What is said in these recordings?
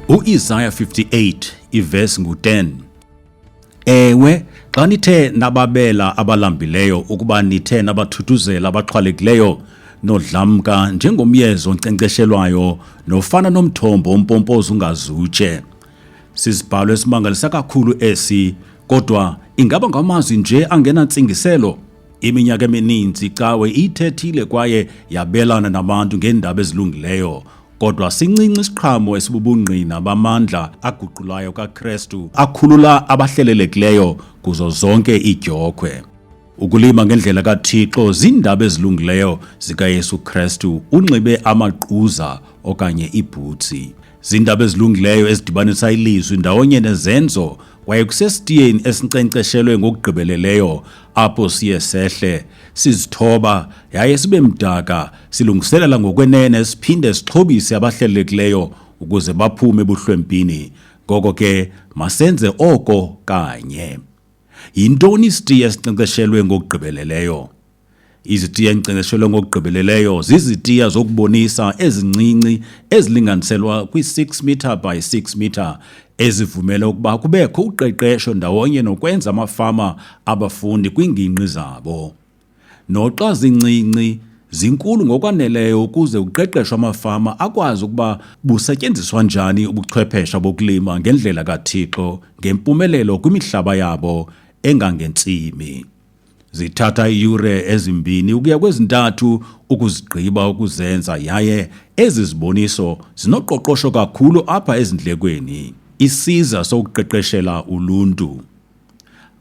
U-Isaya 58 ivesi ngu-10. Ewe, xa nithe nababela abalambileyo ukuba nithe nabathuthuzela abaxhwalekileyo nodlamka njengomyezo onkcenkceshelwayo nofana nomthombo ompompoza ungazutshe. Sisibhalo esimangalisa kakhulu esi, kodwa ingaba ngamazwi nje angenantsingiselo. Iminyaka emininzi cawe ithethile kwaye yabelana nabantu ngeendaba ezilungileyo, kodwa sincinci isiqhamo esibubungqina bamandla aguqulayo kaKristu akhulula abahlelelekileyo kuzo zonke iidyokhwe. Ukulima ngendlela kaThixo ziindaba ezilungileyo zikaYesu Kristu unxibe amagquza okanye iibhutsi. Ziindaba ezilungileyo ezidibanisa ilizwi ndawonye nezenzo, kwaye kusesitiyeni esinkcenkceshelwe ngokugqibeleleyo apho siye sehle, sizithoba yaye sibe mdaka, silungiselela ngokwenene siphinde sixhobise abahlelelekileyo ukuze baphume ebuhlwempini. Ngoko ke masenze oko kanye. Yintoni isitiya esinkcenkceshelwe ngokugqibeleleyo? Izitiya ezinkcenkceshelwe ngokugqibeleleyo zizitiya zokubonisa ezincinci ezilinganiselwa kwi-6 meter by 6 meter ezivumela ukuba kubekho uqeqesho ndawonye nokwenza amafama abafundi kwiingingqi zabo. Noxa zincinci, zinkulu ngokwaneleyo ukuze uqeqeshwe amafama akwazi ukuba busetyenziswa njani ubuchwephesha bokulima ngendlela kaThixo ngempumelelo kwimihlaba yabo engangentsimi. Zithatha iiyure ezimbini ukuya kwezintathu ukuzigqiba ukuzenza, yaye ezi ziboniso zinoqoqosho kakhulu apha ezindlekweni. Isiza sokuqeqeshela uluntu.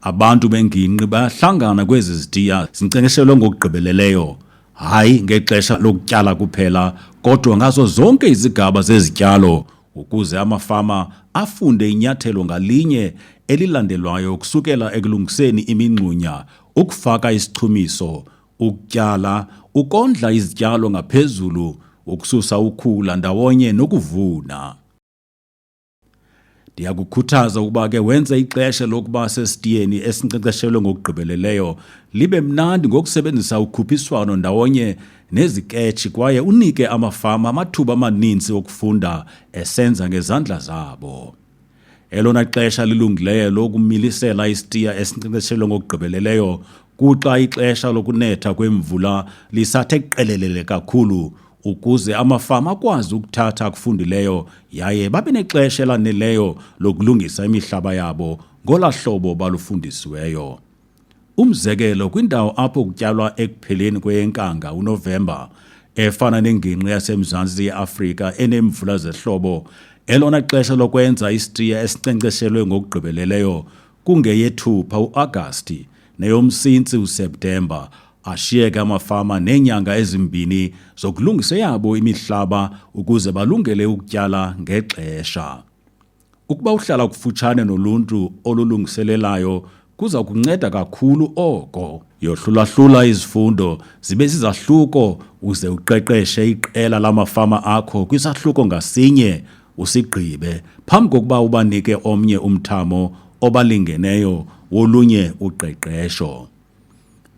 Abantu bengingqi bayahlangana kwezi zitiya zinkcenkceshelwe ngokugqibeleleyo, hayi ngexesha lokutyala kuphela, kodwa ngazo zonke izigaba zezityalo, ukuze amafama afunde inyathelo ngalinye elilandelwayo ukusukela ekulungiseni imingxunya, ukufaka isichumiso, ukutyala, ukondla izityalo ngaphezulu, ukususa ukhula ndawonye nokuvuna. Ndiyakukhuthaza ukuba ke wenze ixesha lokuba sesitiyeni esinkcenkceshelwe ngokugqibeleleyo libe mnandi ngokusebenzisa ukhuphiswano ndawonye neziketshi, kwaye unike amafama amathuba amaninzi okufunda esenza ngezandla zabo. Elona xesha lilungileyo lokumilisela isitiya esinkcenkceshelwe ngokugqibeleleyo kuxa ixesha lokunetha kwemvula lisathe qelelele kakhulu, ukuze amafama akwazi ukuthatha akufundileyo yaye babe nexesha elaneleyo lokulungisa imihlaba yabo ngola hlobo balufundisiweyo. Umzekelo, kwindawo apho kutyalwa ekupheleni kweyenkanga, uNovemba, efana nengingqi yasemzantsi yeAfrika enemvula zehlobo, elona xesha lokwenza isitiya esinkcenkceshelwe ngokugqibeleleyo kungeyeThupha, uAgasti, neyomSintsi, uSeptemba, ashiyeke amafama neenyanga ezimbini zokulungisa yabo imihlaba ukuze balungele ukutyala ngexesha. Ukuba uhlala kufutshane noluntu olulungiselelayo kuza kunceda kakhulu oko. Yohlulahlula izifundo zibe zizahluko uze uqeqeshe iqela lamafama akho kwisahluko ngasinye, usigqibe phambi kokuba ubanike omnye umthamo obalingeneyo wolunye uqeqesho.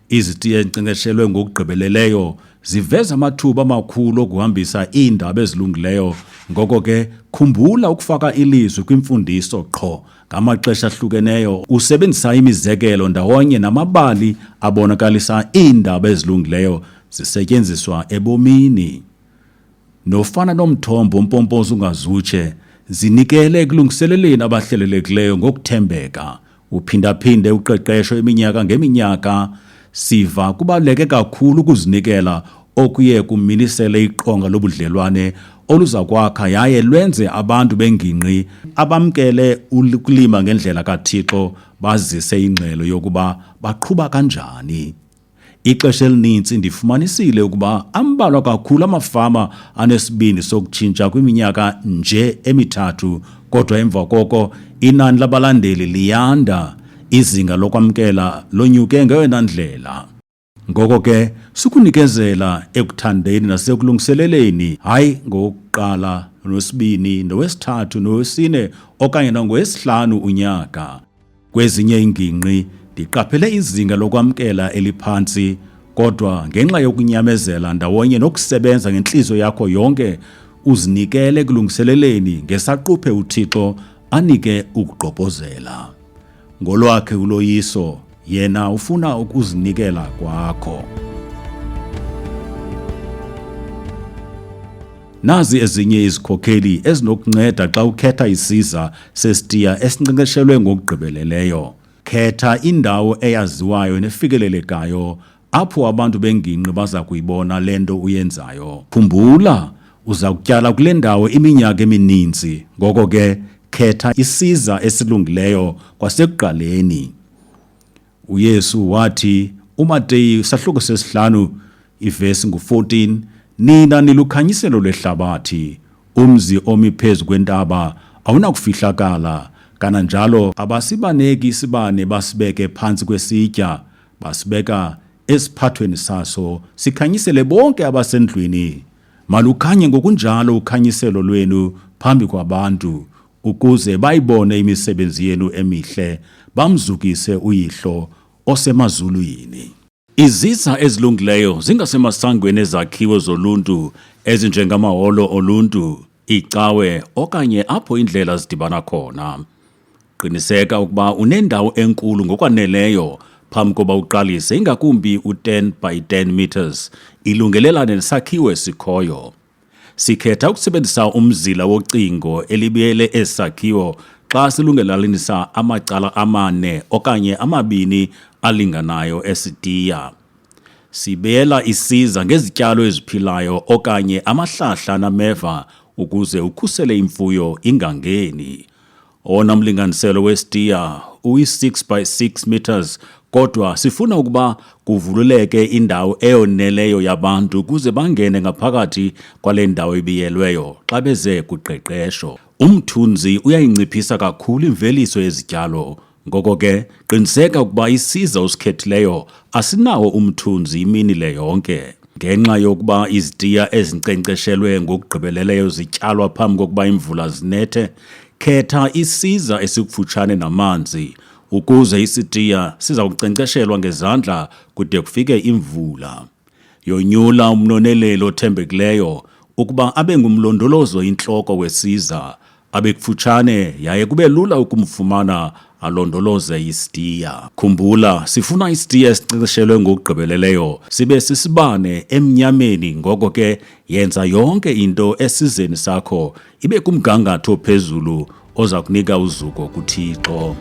Izitiya ezinkcenkceshelwe ngokugqibeleleyo ziveza amathuba amakhulu okuhambisa iindaba ezilungileyo. Ngoko ke khumbula ukufaka ilizwi kwimfundiso qho ngamaxesha ahlukeneyo, usebenzisa imizekelo ndawonye namabali abonakalisa iindaba ezilungileyo zisetyenziswa ebomini. Nofana nomthombo ompompoza ungazutshe, zinikele ekulungiseleleni abahlelelekileyo ngokuthembeka. Uphindaphinde uqeqesho iminyaka ngeminyaka. Siva kubaluleke kakhulu ukuzinikela okuye kumilisele iqonga lobudlelwane oluza kwakha yaye lwenze abantu bengingqi abamkele ukulima ngendlela kaThixo bazise ingxelo yokuba baqhuba kanjani. Ixesha elininzi ndifumanisile ukuba ambalwa kakhulu amafama anesibindi sokutshintsha kwiminyaka nje emithathu, kodwa emva koko inani labalandeli liyanda, izinga lokwamkela lonyuke ngeyona ndlela. Ngoko ke sukunikezela ekuthandeni nasekulungiseleleni, hayi ngokuqala, nowesibini, nowesithathu, nowesine okanye nangowesihlanu unyaka. Kwezinye ingingqi ndiqaphele izinga lokwamkela eliphantsi, kodwa ngenxa yokunyamezela ndawonye nokusebenza ngentliziyo yakho yonke, uzinikele kulungiseleleni ngesaquphe uThixo anike ukugqobhozela. Ngolwakhe uloyiso yena ufuna ukuzinikela kwakho. Nazi ezinye izikhokheli ezinokunceda xa ukhetha isiza sesiTiya esinkcenkceshelwe ngokugqibeleleyo. Khetha indawo eyaziwayo nefikelelekayo apho abantu bengingqi baza kuyibona le nto uyenzayo. Khumbula, uza kutyala kule ndawo iminyaka emininzi, ngoko ke khetha isiza esilungileyo kwasekuqaleni. UYesu wathi, uMateyu sahluko sesihlanu ivesi ngu-14, nina nilukhanyiselo lwehlabathi, umzi omi phezu kwentaba awunakufihlakala, kananjalo abasibaneki isibane basibeke phantsi kwesitya, basibeka esiphathweni saso sikhanyisele bonke abasendlwini. Malukhanye ngokunjalo ukhanyiselo lwenu phambi kwabantu, ukuze bayibone imisebenzi yenu emihle, bamzukise uYihlo osemazulwini. Iziza ezilungileyo zingasemasangweni ezakhiwo zoluntu ezinjengamaholo oluntu, icawe okanye apho indlela zidibana khona. Qiniseka ukuba unendawo enkulu ngokwaneleyo phambi koba uqalise, ingakumbi u-10 by 10 meters, ilungelelane nesakhiwo esikhoyo. Sikhetha ukusebenzisa umzila wocingo elibiyele esakhiwo xa silungelelanisa amacala 4 okanye 2 alinganayo esitiya. Sibiyela isiza ngezityalo eziphilayo okanye amahlahla nameva ukuze ukhusele imfuyo ingangeni. Owona mlinganiselo wesitiya uyi-6 by 6 meters, kodwa sifuna ukuba kuvuleleke indawo eyoneleyo yabantu ukuze bangene ngaphakathi kwale ndawo ibiyelweyo xa beze kuqeqesho. Umthunzi uyayinciphisa kakhulu imveliso yezityalo, ngoko ke qiniseka ukuba isiza osikhethileyo asinawo umthunzi imini le yonke. Ngenxa yokuba izitiya ezinkcenkceshelwe ngokugqibeleleyo zityalwa phambi kokuba imvula zinethe, khetha isiza esikufutshane namanzi ukuze isitiya siza kunkcenkceshelwa ngezandla kude kufike imvula. Yonyula umnonelelo othembekileyo ukuba abe ngumlondolozo intloko wesiza, abe kufutshane yaye kube lula ukumfumana alondoloze isitiya. Khumbula, sifuna isitiya esinkcenkceshelwe ngokugqibeleleyo sibe sisibane emnyameni, ngoko ke yenza yonke into esizeni sakho ibe kumgangatho ophezulu oza kunika uzuko kuThixo.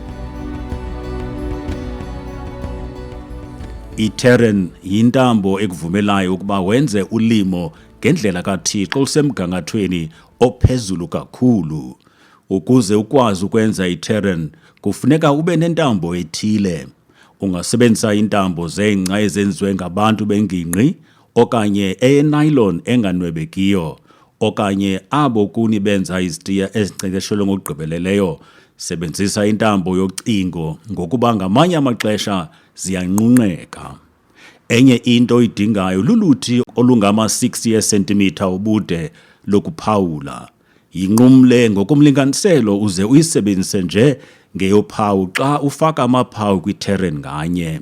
I-terrain yintambo ekuvumelayo ukuba wenze ulimo ngendlela kaThixo olusemgangathweni ophezulu kakhulu. Ukuze ukwazi ukwenza i-terrain kufuneka ube nentambo ethile. Ungasebenzisa intambo zengca ezenziwe ngabantu bengingqi, okanye eyenylon enganwebekiyo, okanye abo kuni benza izitiya ezinkcenkceshelwe ngokugqibeleleyo. Sebenzisa intambo yocingo ngokuba ngamanye amaxesha ziyanqunqeka. Enye into oyidingayo luluthi olungama-60 cm ubude lokuphawula. Yinqumle ngokomlinganiselo uze uyisebenzise nje ngeyophawu xa ufaka amaphawu kwi-terrain nganye.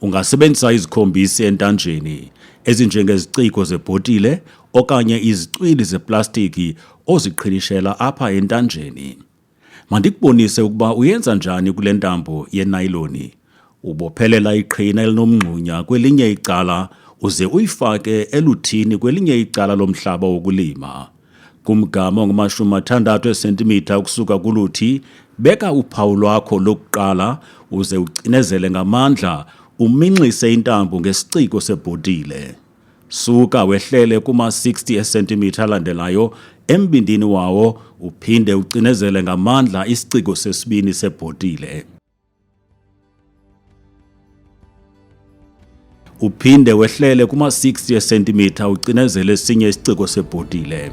Ungasebenzisa izikhombisi entanjeni ezinjengeziciko zebhotile okanye izicwili zeplastiki oziqhinishela apha entanjeni. Mandikubonise ukuba uyenza njani kule ntambo yenayiloni. Ubophelela iqhina elinomngxunya kwelinye icala uze uyifake eluthini kwelinye icala lomhlaba wokulima. Kumgama ongama-60 cm ukusuka kuluthi, beka uphawu lwakho lokuqala uze ucinezele ngamandla, uminxise intambo ngesiciko sebhotile. Suka wehlele kuma-60 cm alandelayo embindini wawo, uphinde ucinezele ngamandla isiciko sesibini sebhotile. Uphinde wehlele kuma-60 cm ucinezele esinye isiciko sebhotile.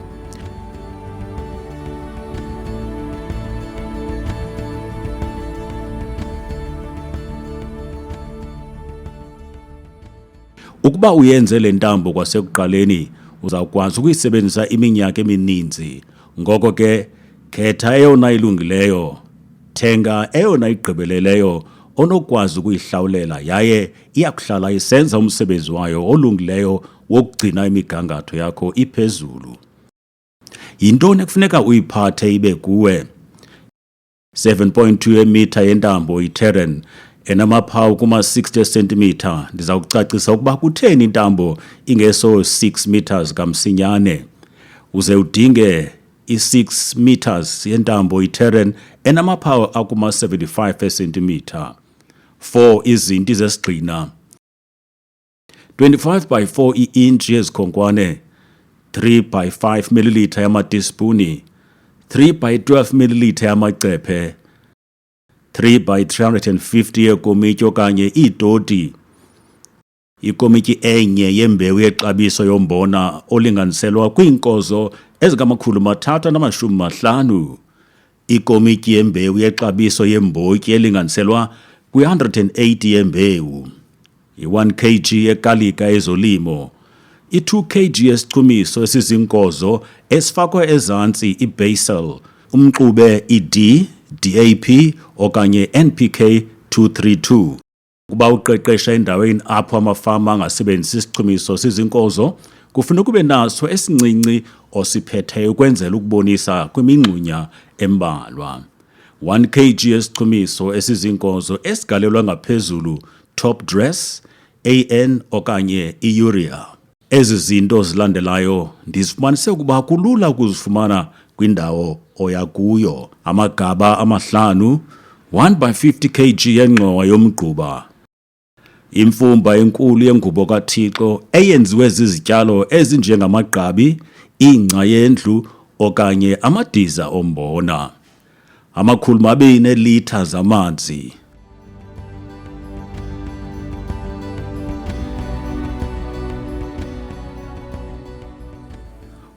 Ukuba uyenze le ntambo kwasekuqaleni, uzawukwazi ukuyisebenzisa iminyaka emininzi. Ngoko ke, khetha eyona ilungileyo, thenga eyona igqibeleleyo onokwazi ukuyihlawulela yaye iyakuhlala isenza umsebenzi wayo olungileyo wokugcina imigangatho yakho iphezulu. Yintoni ekufuneka uyiphathe ibe kuwe? 7.2 emitha yentambo i-terren enamaphawu kuma-60 cm. Ndiza kucacisa ukuba kutheni intambo ingeso 6 meters kamsinyane. Uze udinge i-6 meters yentambo i-terren enamaphawu akuma-75 cm. 4 izinti zesigxina, 25 by 4 i-intshi yezikhonkwane, 3 by 5 ml yamatispuni, 3 by 12 ml yamacephe, 3 by 350 yekomityi okanye iitoti, ikomityi enye yembewu yexabiso yombona olinganiselwa kwiinkozo ezingama-350, ikomityi yembewu yexabiso yeembotyi elinganiselwa kwi-180 yembewu, i-1 kg yekalika ezolimo, i-2 kg yesichumiso esiziinkozo esifakwe ezantsi i-basil, umxube i-D, DAP okanye NPK 232. Ukuba uqeqesha endaweni apho amafama angasebenzisi isichumiso siziinkozo, kufuneka ube naso esincinci osiphetheyo ukwenzela ukubonisa kwimingxunya embalwa. 1 kg yesichumiso esiziinkozo esigalelwa ngaphezulu, top dress, AN okanye iurea. Ezi zinto zilandelayo ndizifumanise ukuba kulula ukuzifumana kwindawo oya kuyo. Amagaba amahlanu, 1 by 50 kg yengxowa yomgquba, imfumba enkulu yengubo kaThixo eyenziwe zizityalo ezinjengamagqabi, ingca yendlu okanye amadiza ombona, 200 litha zamanzi.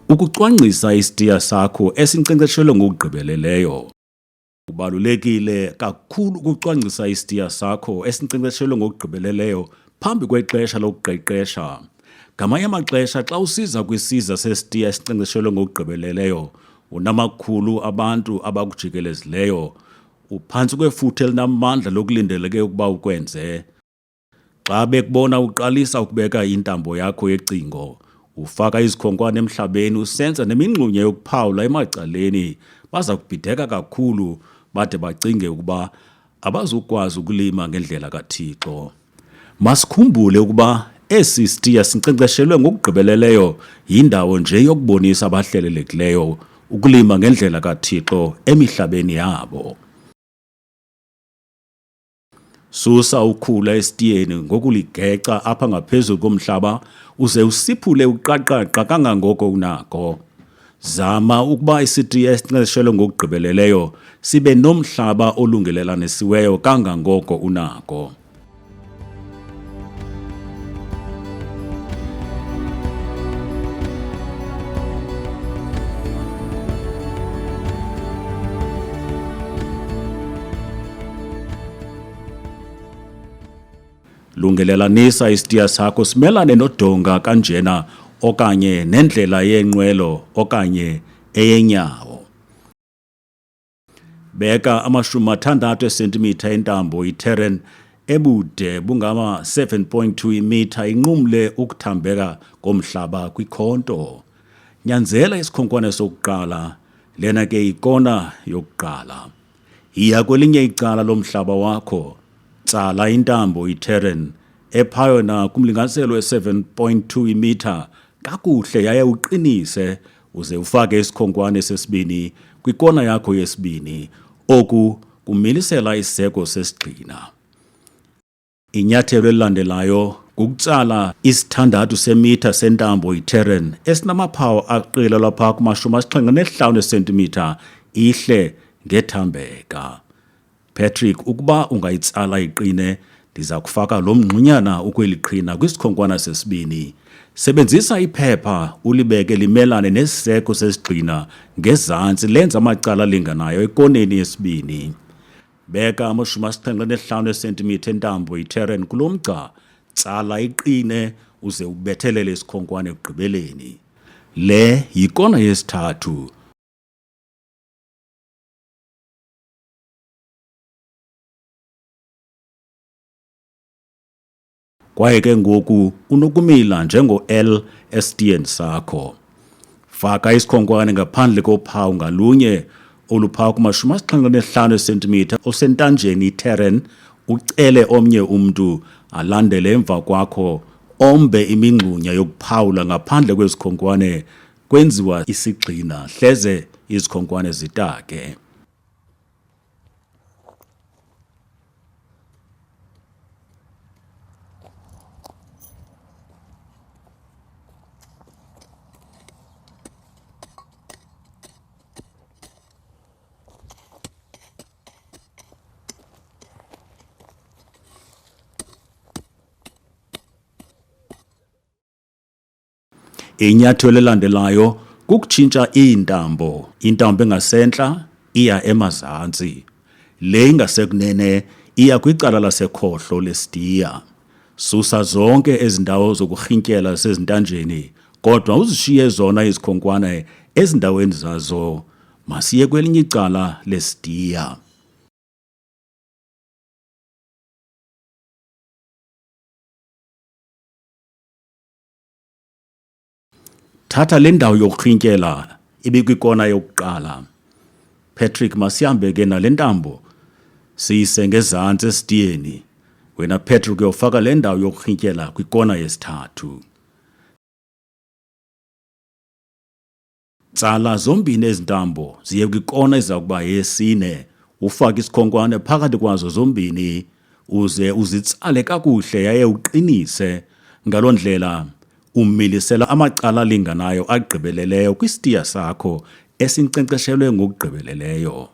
Ukucwangcisa isitiya sakho esinkcenkceshelwe ngokugqibeleleyo. Kubalulekile kakhulu ukucwangcisa isitiya sakho esinkcenkceshelwe ngokugqibeleleyo phambi kwexesha lokuqeqesha. Ngamanye amaxesha xa usiza kwisiza sesitiya esinkcenkceshelwe ngokugqibeleleyo, unamakhulu abantu abakujikelezileyo, uphantsi kwefuthe elinamandla lokulindeleke ukuba ukwenze. Xa bekubona uqalisa ukubeka intambo yakho yecingo, ufaka izikhonkwane emhlabeni usenza nemingxunya yokuphawula emacaleni, baza kubhideka kakhulu bade bacinge ukuba abazukwazi ukulima ngendlela kaThixo. Masikhumbule ukuba esi sitiya sinkcenkceshelwe ngokugqibeleleyo yindawo nje yokubonisa abahlelelekileyo ukulima ngendlela kaThixo emihlabeni yabo. Susa ukhula esitiyeni ngokuligeca apha ngaphezulu komhlaba uze usiphule uqaqaqa kangangoko unako. Zama ukuba isitiya esinkcenkceshelwe ngokugqibeleleyo sibe nomhlaba olungelelanisiweyo kangangoko unako. Lungelelanisa isitiya sakho simelane nodonga kanjena okanye nendlela yenqwelo okanye eyenyawo. Beka 60 cm yentambo i-terren ebude bungama 7.2 imitha inqumle ukuthambeka komhlaba kwikhonto. Nyanzela isikhonkwane sokuqala, lena ke ikona yokuqala. Yiya kwelinye icala lomhlaba wakho. Tsala intambo i-terren ephayona kumlinganiselo we-7.2 imitha kakuhle yaye uqinise uze ufake isikhonkwane sesibini kwikona yakho yesibini. Oku kumilisela isiseko sesigxina. Inyathelo elilandelayo kukutsala 6 semitha sentambo i-terren esinamaphawu aqilelwa phaa kuma-75 cm ihle ngethambeka. Patrick, ukuba ungayitsala iqine, ndiza kufaka lo mngxunyana ukweliqhina kwisikhonkwana sesibini. Sebenzisa iphepha ulibeke limelane nesiseko sesigxina ngezantsi lenza amacala alinganayo ekoneni yesibini. Beka 75 cm entambo i-terren kulo mgca, tsala iqine uze ubethelele isikhonkwane ekugqibeleni. Le yikona yesithathu. Kwaye ke ngoku unokumila njengo-L esitiyeni sakho. Faka isikhonkwane ngaphandle kophawu ngalunye oluphawu kuma-75 cm osentanjeni i-terrain. Ucele omnye umntu alandele emva kwakho ombe imingxunya yokuphawula ngaphandle kwezikhonkwane. Kwenziwa isigxina hleze izikhonkwane zitake. Inyathelo elandelayo kukutshintsha iintambo. Intambo engasentla iya emazantsi, le ingasekunene iya kwicala lasekhohlo lesidiya. Susa zonke ezi ndawo zokurhintyela sezintanjeni, kodwa uzishiye zona izikhonkwane ezindaweni zazo. Masiye kwelinye icala lesidiya. Thatha le ndawo yokurhintyela ibikwikona yokuqala. Patrick, masihambe ke nale ntambo siyise ngezantsi esidiyeni. Wena Patrick uyofaka le ndawo yokurhintyela kwikona yesithathu. Tsala zombini ezi ntambo ziye kwikona eza kuba yesine. Ufake isikhonkwane phakathi kwazo zombini uze uzitsale kakuhle yaye uqinise. Ngaloo ndlela umilisela amacala alinganayo agqibeleleyo kwisitiya sakho esinkcenkceshelwe ngokugqibeleleyo.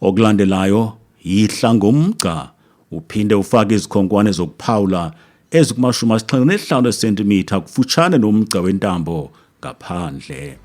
Okulandelayo yihla ngomgca uphinde ufake izikhonkwane zokuphawula ezikuma-75 cm kufutshane nomgca wentambo ngaphandle.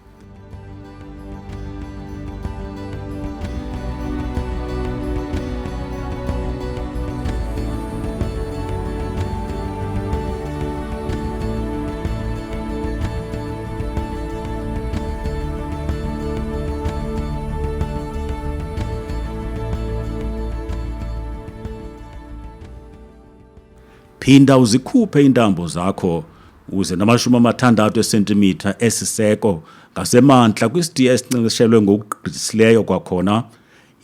Phinda uzikhuphe iintambo zakho uze na-60 cm esiseko ngasemantla kwisitiya esinkcenkceshelwe ngokugqithisileyo kwakhona.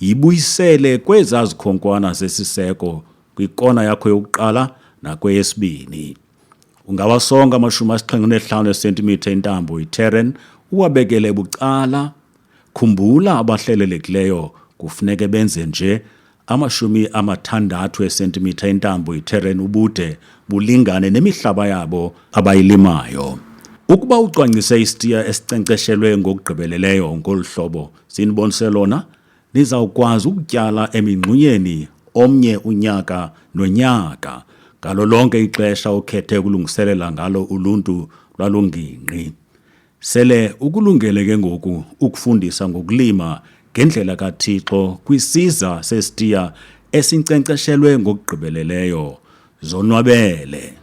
Yibuyisele kwezaa zikhonkwana zesiseko kwikona yakho yokuqala nakweyesibini. Ungawasonga ama-75 cm intambo i-terrain uwabekele bucala. Khumbula abahlelelekileyo kufuneke benze nje. 60 cm intambo i-terrain ubude bulingane nemihlaba yabo abayilimayo. Ukuba ucwangcise isitiya esinkcenkceshelwe ngokugqibeleleyo ngolu hlobo sinibonise lona, nizawukwazi ukutyala emingxunyeni omnye unyaka nonyaka ngalo lonke ixesha okhethe ukulungiselela ngalo uluntu lwalo ngingqi. Sele ukulungele ke ngoku ukufundisa ngokulima ngendlela kaThixo kwisiza sesitiya esinkcenkceshelwe ngokugqibeleleyo. Zonwabele.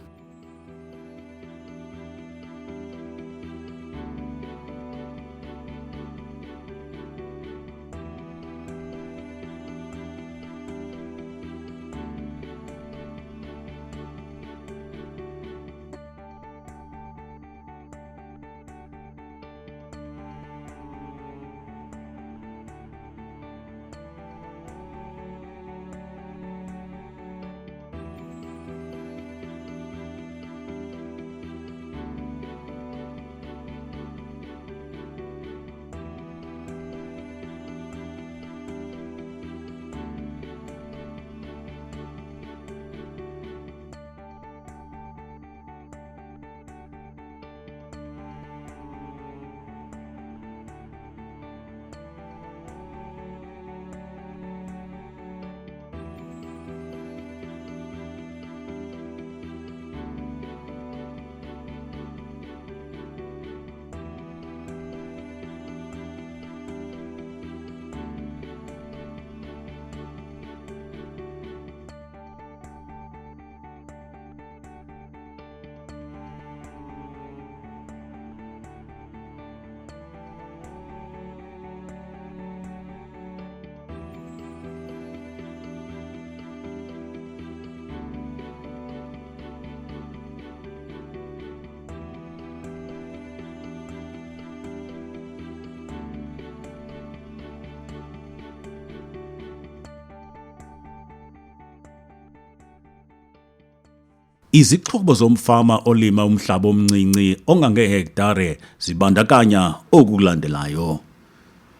Izixhobo zomfama olima umhlaba omncinci ongangehektare zibandakanya oku kulandelayo.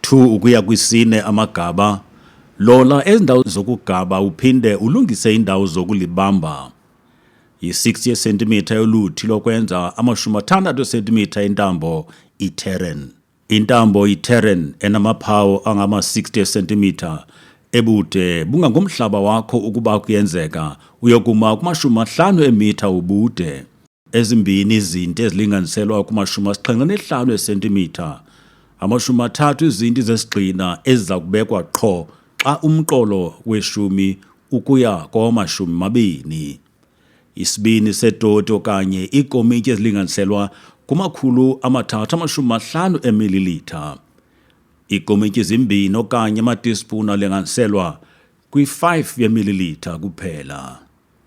2 ukuya kwi-4 amagaba. Lola ezindawo zokugaba uphinde ulungise indawo zokulibamba. yi-60 cm yoluthi lokwenza 60 cm intambo i-terrain. Intambo i-terrain enamaphawu angama-60 cm ebude bungangomhlaba wakho ukuba kuyenzeka uyokuma kuma-50 emitha ubude. Ezimbini izinto ezilinganiselwa kuma-75 cm. 30 izinto zesigxina eziza kubekwa qho xa umqolo we-10 ukuya kowama-20. Isibini setoti okanye iikomityi ezilinganiselwa kuma-350 ml. Iikomityi ezimbini okanye amatispuni alinganiselwa kwi-5 ml kuphela.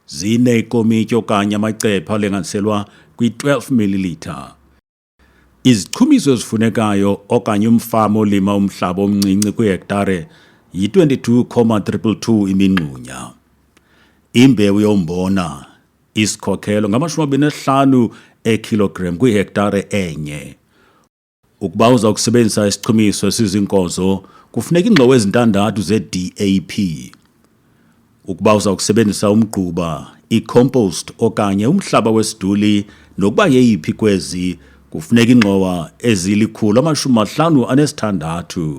4 iikomityi okanye amacephe alinganiselwa kwi-12 ml. Izichumiso ezifunekayo okanye umfama olima umhlaba omncinci kwihektare yi-22,222 imingxunya. Imbewu yombona isikhokhelo ngama-25 eekhilogram kwihektare enye. Ukuba uza kusebenzisa isichumiso esiziinkozo kufuneka iingxowa ezintandathu ze-DAP. Ukuba uza kusebenzisa umgquba, i-compost okanye umhlaba wesiduli nokuba yeyiphi kwezi kufuneka iingxowa ezili-156.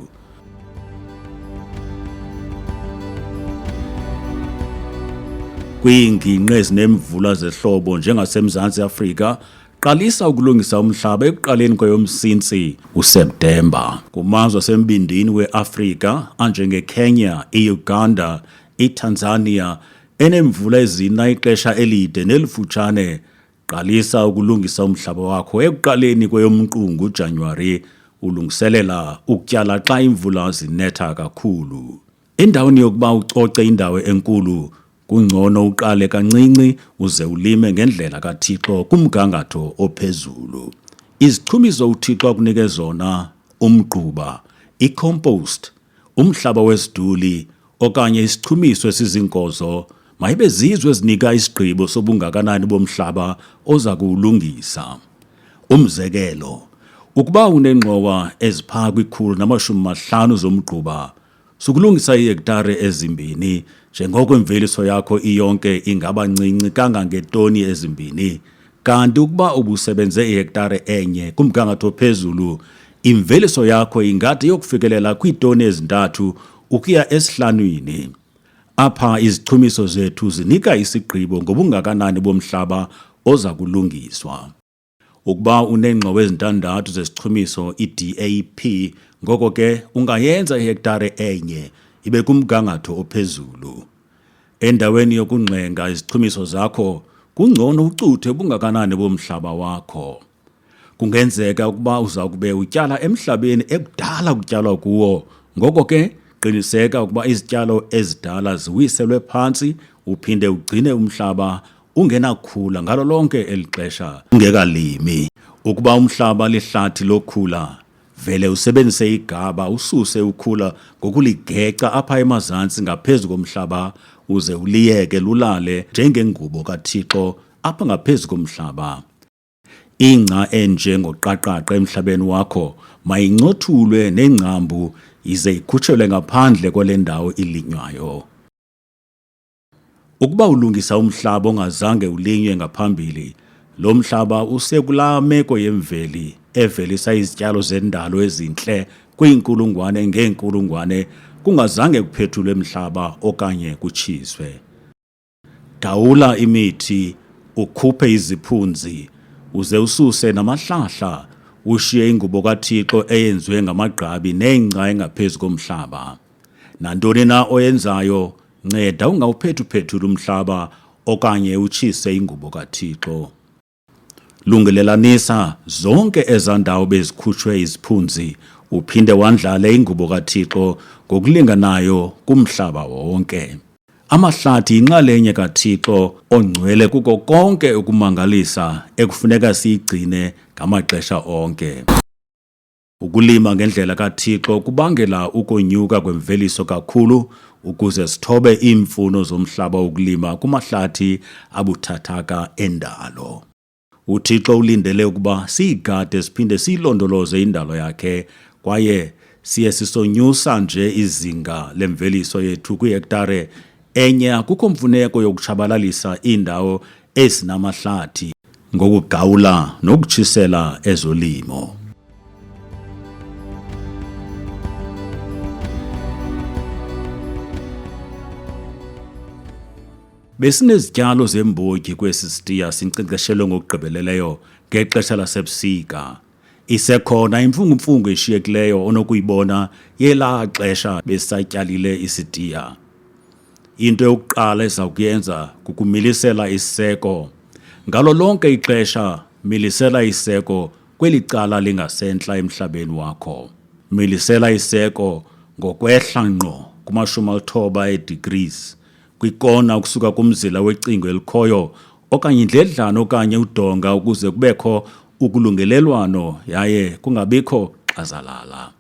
Kwiingingqi ezinemvula zehlobo njengaseMzantsi Afrika, qalisa ukulungisa umhlaba ekuqaleni kweyomSintsi uSeptemba. Kumazwe asembindini we-Afrika anjengeKenya, iUganda, iTanzania enemvula ezina ixesha elide nelifutshane, qalisa ukulungisa umhlaba wakho ekuqaleni kweyomQungu Januwari ulungiselela ukutyala xa imvula zinetha kakhulu. Endaweni yokuba ucoce indawo enkulu, kungcono uqale kancinci uze ulime ngendlela kaThixo kumgangatho ophezulu. Izichumiso uThixo akunike zona, umgquba, i-compost, umhlaba wesiduli okanye isichumiso esiziinkozo, mayibe zizo ezinika isigqibo sobungakanani bomhlaba oza kuwulungisa. Umzekelo, ukuba unengxowa eziphaa kwi-150 zomgquba, sukulungisa iihektare ezimbini njengoko imveliso yakho iyonke ingaba ncinci kangangeetoni ezimbini, kanti ukuba ubusebenze ihektare enye kumgangatho phezulu, imveliso yakho ingade yokufikelela kwiitoni ezi-3 ukuya esi-5. Apha izichumiso zethu zinika isigqibo ngobungakanani bomhlaba oza kulungiswa. Ukuba uneengxowa ezintandathu zesichumiso i-DAP, ngoko ke ungayenza ihektare enye ibe kumgangatho ophezulu. Endaweni yokungxenga izichumiso zakho, kungcono ucuthe ubungakanani bomhlaba wakho. Kungenzeka ukuba uza kube utyala emhlabeni ekudala kutyalwa kuwo, ngoko ke qiniseka ukuba izityalo ezidala ziwiselwe phantsi uphinde ugcine umhlaba ungenakhula ngalo lonke eli xesha ungekalimi. Ukuba umhlaba lihlathi lokhula, vele usebenzise igaba ususe ukhula ngokuligeca apha emazantsi ngaphezu komhlaba uze uliyeke lulale njengengubo kaThixo apha ngaphezu komhlaba. Ingca enje ngoqaqaqa emhlabeni wakho mayincothulwe nengcambu ize ikhutshelwe ngaphandle kwale ndawo ilinywayo. Ukuba ulungisa umhlaba ongazange ulinywe ngaphambili, lo mhlaba usekulaa meko yemveli evelisa izityalo zendalo ezintle kwiinkulungwane ngeenkulungwane kungazange kuphethulwe mhlaba okanye kutshiswe. Gawula imithi, ukhuphe iziphunzi, uze ususe namahlahla, ushiye ingubo kaThixo eyenziwe ngamagqabi nengca engaphezu komhlaba. Nantoni na oyenzayo, nceda ungawuphethuphethuli umhlaba okanye utshise ingubo kaThixo. Lungelelanisa zonke ezaa ndawo bezikhutshwe iziphunzi, uphinde wandlale ingubo kaThixo ngokulinganayo kumhlaba wonke. Amahlathi yinxalenye kaThixo ongcwele kuko konke ukumangalisa ekufuneka siyigcine ngamaxesha onke. Ukulima ngendlela kaThixo kubangela ukonyuka kwemveliso kakhulu ukuze sithobe iimfuno zomhlaba wokulima kumahlathi abuthathaka endalo. UThixo ulindele ukuba siyigade siphinde siyilondoloze indalo yakhe kwaye siye sisonyusa nje izinga lemveliso yethu kwihektare enye akukho mfuneko yokutshabalalisa iindawo ezinamahlathi ngokugawula nokutshisela ezolimo. Besinezityalo zeembotyi kwesi sitiya sinkcenkceshelwe ngokugqibeleleyo ngexesha lasebusika. Isekhona imfungumfungu eshiyekileyo onokuyibona yelaa xesha besatyalile isitiya. Into yokuqala eza kuyenza kukumilisela iseko. Ngalo lonke ixesha milisela iseko kweli cala lingasentla emhlabeni wakho. Milisela iseko ngokwehla ngqo kuma-90 degrees kwikona ukusuka kumzila wecingo elikhoyo okanye indledlana okanye udonga ukuze kubekho ukulungelelwano yaye kungabikho xazalala.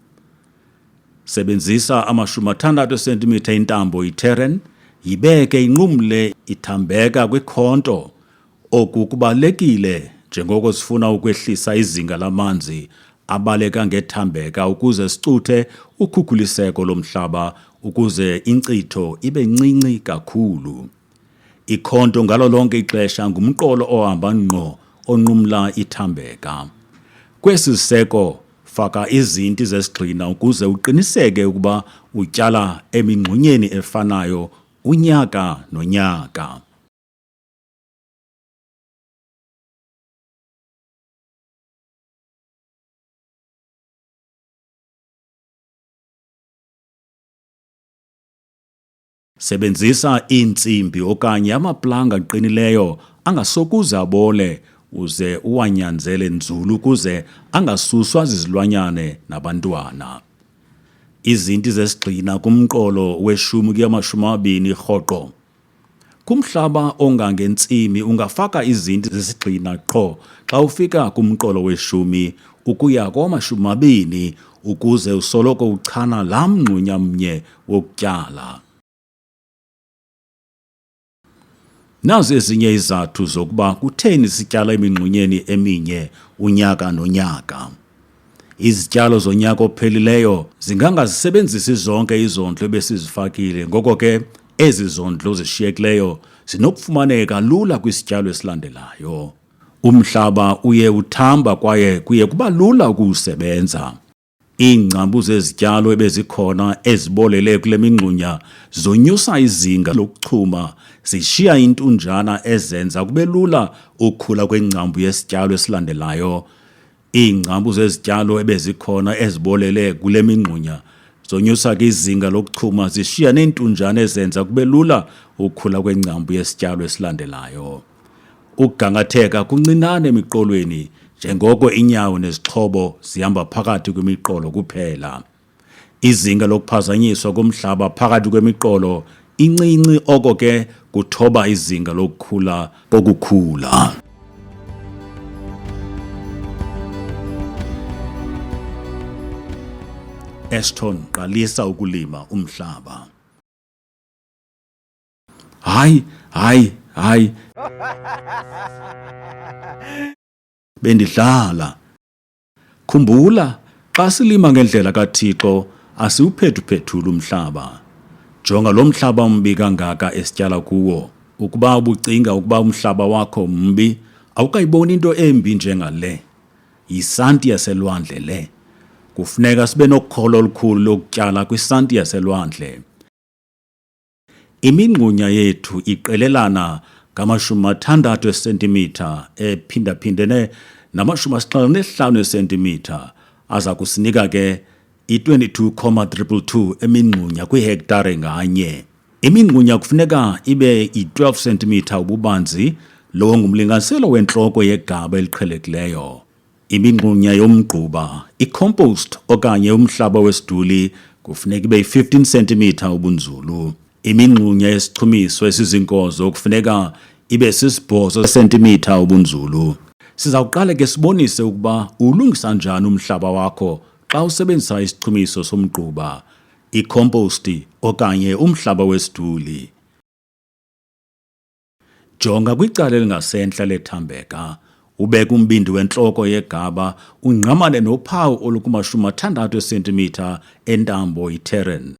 Sebenzisa 60 cm intambo iterren, yibeke inqumle ithambeka kwikhonto. Oku kubalulekile njengoko sifuna ukwehlisa izinga lamanzi abaleka ngethambeka ukuze sicuthe ukhukhuliseko lomhlaba ukuze inkcitho ibe ncinci kakhulu. Ikhonto ngalo lonke ixesha ngumqolo ohamba ngqo onqumla ithambeka. Kwesi siseko faka izinti zesigxina ukuze uqiniseke ukuba utyala emingxunyeni efanayo unyaka nonyaka. Sebenzisa iintsimbi okanye amaplanga aqinileyo angasokuze abole uze uwanyanzele nzulu ukuze angasuswa zizilwanyane nabantwana. Izinti zesigxina kumqolo we-10 kuya 20 rhoqo. Kumhlaba ongangentsimi ungafaka izinti zesigxina qho xa ufika kumqolo we-10 ukuya kowama-20 ukuze usoloko uchana laa mngxunya mnye wokutyala. Nazi ezinye izizathu zokuba kutheni sityala emingxunyeni eminye unyaka nonyaka. Izityalo zonyaka ophelileyo zingangazisebenzisi zonke izondlo ebesizifakile, ngoko ke ezi zondlo zishiyekileyo zinokufumaneka lula kwisityalo esilandelayo. Umhlaba uye uthamba kwaye kuye kuba lula ukuwusebenza. Iingcambu zezityalo ebezikhona ezibolele kule mingxunya zonyusa izinga lokuchuma, zishiya intunjana ezenza kube lula ukukhula kwengcambu yesityalo esilandelayo. Iingcambu zezityalo ebezikhona ezibolele kule mingxunya zonyusa izinga lokuchuma, zishiya neentunjana ezenza kube lula ukukhula kwengcambu yesityalo esilandelayo. Ukugangatheka kuncinane emiqolweni njengoko inyawo nezixhobo zihamba phakathi kwemiqolo kuphela. Izinga lokuphazanyiswa komhlaba phakathi kwemiqolo incinci, oko ke kuthoba izinga lokukhula kokukhula. Ashton, qalisa ukulima umhlaba. Hayi. Bendidlala. Khumbula, xa silima ngendlela kaThixo asiwuphethuphethula umhlaba. Jonga lo mhlaba umbi kangaka esityala kuwo. Ukuba ubucinga ukuba umhlaba wakho mbi, awukayiboni into embi njengale. Yisanti yaselwandle le. Kufuneka sibe nokholo olukhulu lokutyala kwisanti yaselwandle. Imingxunya yethu iqelelana ngama-60 centimeter ephindaphindene nama-75 centimeter aza kusinika ke i-22,222 emingxunya kwihektare nganye. Imingxunya kufuneka ibe i-12 centimeter ububanzi, lo ngumlinganiselo wentloko yegaba eliqhelekileyo. Imingxunya yomgquba, i-compost okanye umhlaba wesiduli kufuneka ibe yi-15 centimeter ubunzulu. Imingxunya yesichumiso esizinkozo kufuneka ibe sisi-8 centimeter ubunzulu. Sizawuqala ke sibonise ukuba ulungisa njani umhlaba wakho Xa usebenzisa isichumiso somgquba, i-compost okanye umhlaba wesiduli, jonga kwicala elingasentla lethambeka, ubeke umbindi wentloko yegaba ungqamane nophawu olukumashumi-60 cm entambo i-terrain.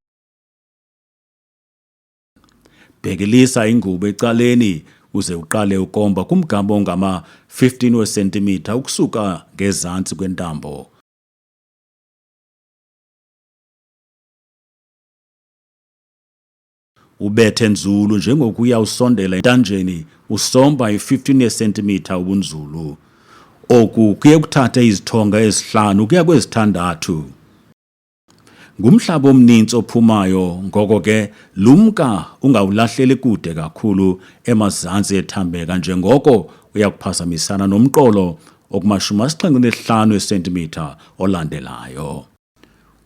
Bhekelisa ingubo ecaleni uze uqale ukomba kumgama ongama-15 cm ukusuka ngezantsi kwentambo. Ubethe nzulu njengokuya usondela entanjeni usomba i-15 cm ubunzulu. Oku kuye kuthathe izithonga ezi-5 ukuya kwezi-6. Ngumhlaba omninzi ophumayo, ngoko ke lumka ungawulahleli kude kakhulu emazantsi ethambeka njengoko uya kuphazamisana nomqolo okumashumi-75 cm olandelayo.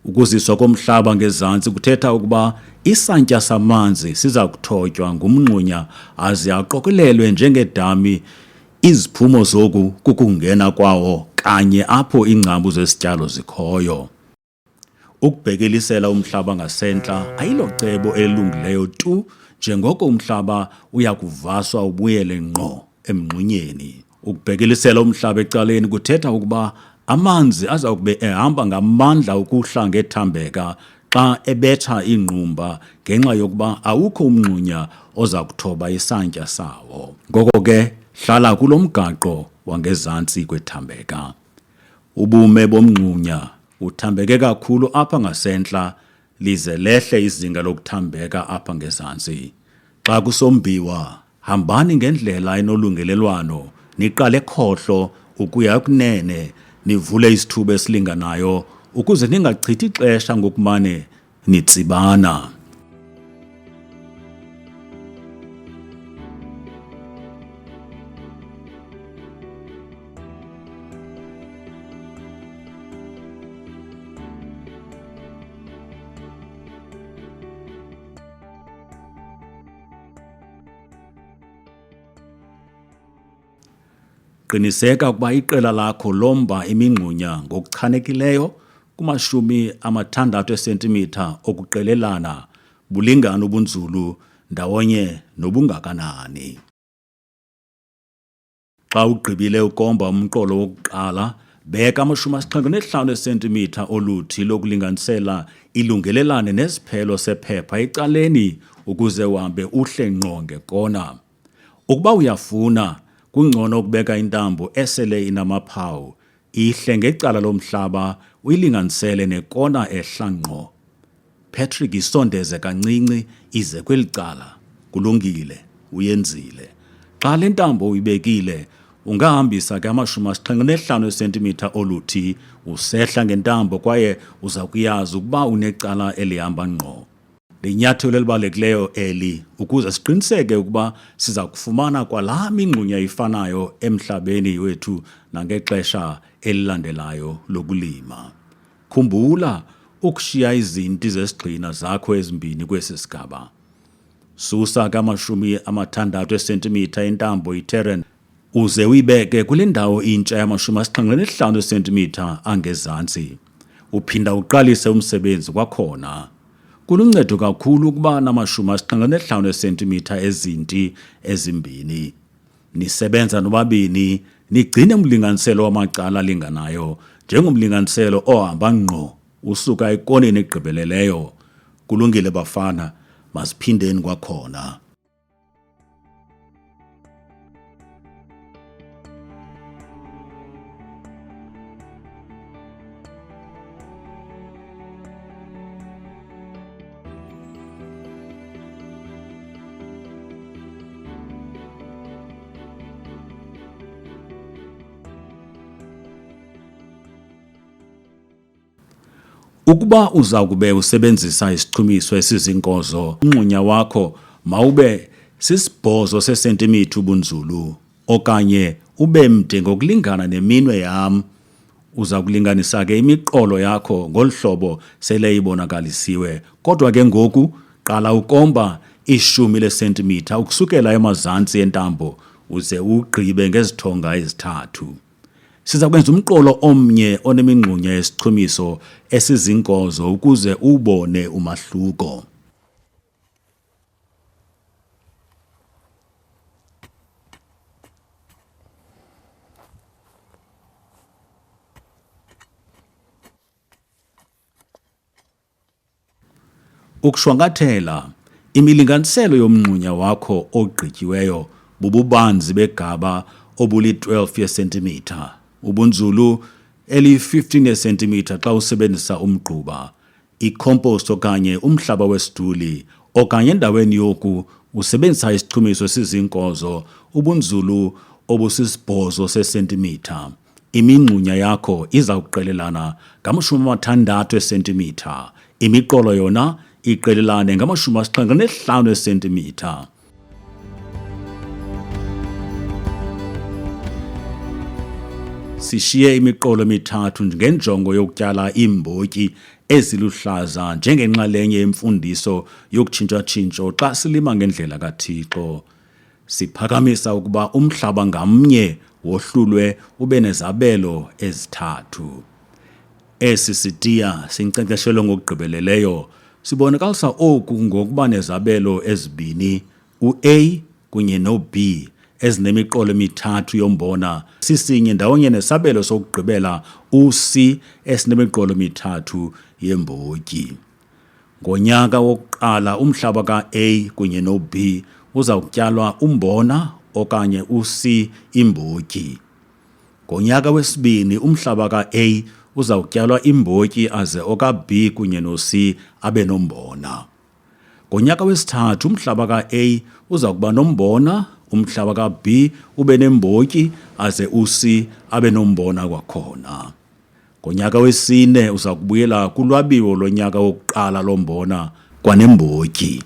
Ukuziswa komhlaba ngezantsi kuthetha ukuba isantya samanzi siza kuthotywa ngumngxunya aze aqokelelwe njengedami. Iziphumo zoku kukungena kwawo kanye apho iingcambu zesityalo zikhoyo. Ukubhekelisela umhlaba ngasentla ayilocebo elilungileyo tu njengoko umhlaba uya kuvaswa ubuyele ngqo emngxunyeni. Ukubhekelisela umhlaba ecaleni kuthetha ukuba amanzi aza kube ehamba ngamandla ukuhla ngethambeka xa ebetha ingqumba ngenxa yokuba awukho umngxunya oza kuthoba isantya sawo. Ngoko ke hlala kulo mgaqo wangezantsi kwethambeka. Ubume bomngxunya uthambeke kakhulu apha ngasentla lize lehle izinga lokuthambeka apha ngezantsi. Xa kusombiwa, hambani ngendlela enolungelelwano, niqale ekhohlo ukuya ekunene, nivule isithuba esilinganayo ukuze ningachithi ixesha ngokumane nitsibana. Qiniseka ukuba iqela lakho lomba imingxunya ngokuchanekileyo kuma-60 cm okuqelelana, bulingane ubunzulu ndawonye nobungakanani. Xa ugqibile ukomba umqolo wokuqala, beka ama-75 cm oluthi lokulinganisela ilungelelane nesiphelo sephepha ecaleni ukuze uhambe uhle ngqo ngekona. Ukuba uyafuna, kungcono ukubeka intambo esele inamaphawu, ihle ngecala lomhlaba uyilinganisele nekona ehla ngqo. Patrick, isondeze kancinci ize kweli cala. Kulungile, uyenzile. Xa le ntambo uyibekile, ungahambisa ke ama-75 cm oluthi usehla ngentambo kwaye uza kuyazi ukuba unecala elihamba ngqo. Linyathelo elibalulekileyo eli ukuze siqiniseke ukuba siza kufumana kwalaa mingxunya ifanayo emhlabeni wethu nangexesha elilandelayo lokulima. Khumbula ukushiya izinti zesigxina zakho ezimbini kwesi sigaba. Susa ka-60 cm intambo i-terrain uze uyibeke kule ndawo intsha yama-75 cm angezantsi. Uphinda uqalise umsebenzi kwakhona. Kuluncedo kakhulu ukuba nama-75 cm ezinti ezimbini. Nisebenza nobabini, nigcine umlinganiselo wamacala alinganayo njengomlinganiselo ohamba ngqo usuka ekoneni egqibeleleyo. Kulungile bafana, masiphindeni kwakhona. Ukuba uza kube usebenzisa isichumiso esiziinkozo, umngxunya wakho mawube sisibhozo sesentimitha ubunzulu okanye ube mde ngokulingana neminwe yam. Uza kulinganisa ke imiqolo yakho ngolu hlobo sele ibonakalisiwe, kodwa ke ngoku qala ukomba 10 cm ukusukela emazantsi entambo uze ugqibe ngezithonga ezi-3. Siza kwenza umqolo omnye onemingxunya yesichumiso esizinkozo ukuze ubone umahluko. Ukushwankathela, imilinganiselo yomngxunya wakho ogqityiweyo bububanzi begaba obuli-12 yesentimitha, ubunzulu eli-15 yesentimitha xa usebenzisa umgquba, i-compost okanye umhlaba wesiduli, okanye endaweni yoku usebenzisa isichumiso esiziinkozo ubunzulu obusisibhozo sesentimitha. Imingxunya yakho iza kuqelelana ngama-60 esentimitha, imiqolo yona iqelelane ngama-75 esentimitha. Sishiye imiqolo emithathu ngenjongo yokutyala iimbotyi eziluhlaza njengenxalenye yemfundiso yokutshintsha-tshintsho xa silima ngendlela kaThixo. Siphakamisa ukuba umhlaba ngamnye wohlulwe ube nezabelo ezithathu. EsiSitiya sinkcenkceshelwe ngokugqibeleleyo sibonakalisa oku ngokuba nezabelo ezibini, u-A kunye no-B, ezinemiqolo emithathu yombona sisinye ndawonye nesabelo sokugqibela u-C esinemiqolo emithathu yeembotyi. Ngonyaka wokuqala umhlaba ka-A kunye no-B uza kutyalwa umbona okanye u-C iimbotyi. Ngonyaka wesibini umhlaba ka-A uza kutyalwa iimbotyi aze oka-B kunye no-C abe nombona. Ngonyaka wesithathu umhlaba ka-A uza kuba nombona, umhlaba ka-B ube neembotyi aze u-C abe nombona kwakhona. Ngonyaka wesine uza kubuyela kulwabiwo lonyaka wokuqala lombona kwaneembotyi.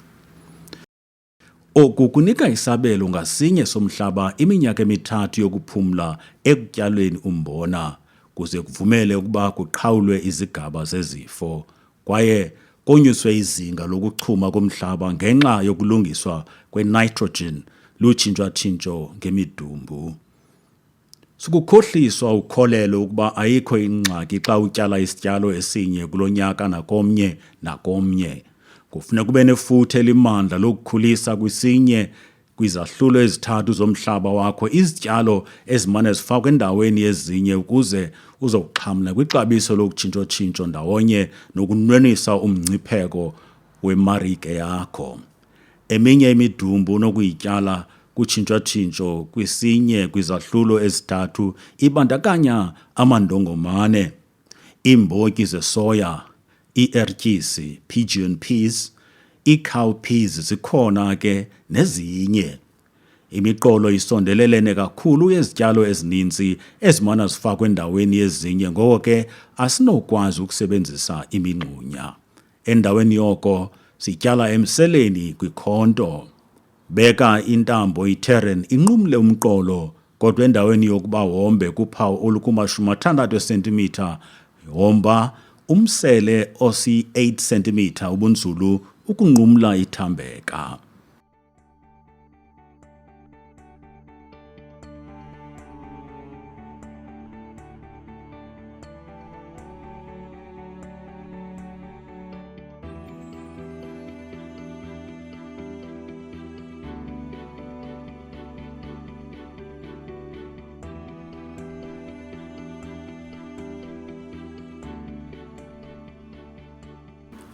Oku kunika isabelo ngasinye somhlaba iminyaka emithathu yokuphumla ekutyalweni umbona, kuze kuvumele ukuba kuqhawulwe izigaba zezifo, kwaye konyuswe izinga lokuchuma komhlaba ngenxa yokulungiswa kwe-nitrogen lutshintsha-tshintsho ngemidumbu. Sukukhohliswa ukholelo ukuba ayikho ingxaki xa utyala isityalo esinye kulo nyaka nakomnye nakomnye. Kufuneka ube nefuthe elimandla lokukhulisa kwisinye kwizahlulo ezithathu zomhlaba wakho izityalo ezimane zifakwe endaweni yezinye ukuze uzokuxhamla kwixabiso lokutshintsho-tshintsho ndawonye nokunwenisa umngcipheko wemarike yakho. Eminye imidumbu unokuyityala kutshintsho-tshintsho kwisinye kwizahlulo ezithathu ibandakanya amandongomane, iimbotyi zesoya, ii-ertyisi, pigeon peas, ii-cowpeas zikhona ke nezinye. Imiqolo isondelelene kakhulu yezityalo ezininzi ezimana zifakwe endaweni yezinye, ngoko ke asinokwazi ukusebenzisa imingxunya. Endaweni yoko sityala emseleni kwikhonto. Beka intambo i-terrain inqumle umqolo, kodwa endaweni yokuba wombe kuphawu olukuma-60 esentimitha, womba umsele osi-8 cm ubunzulu ukunqumla ithambeka.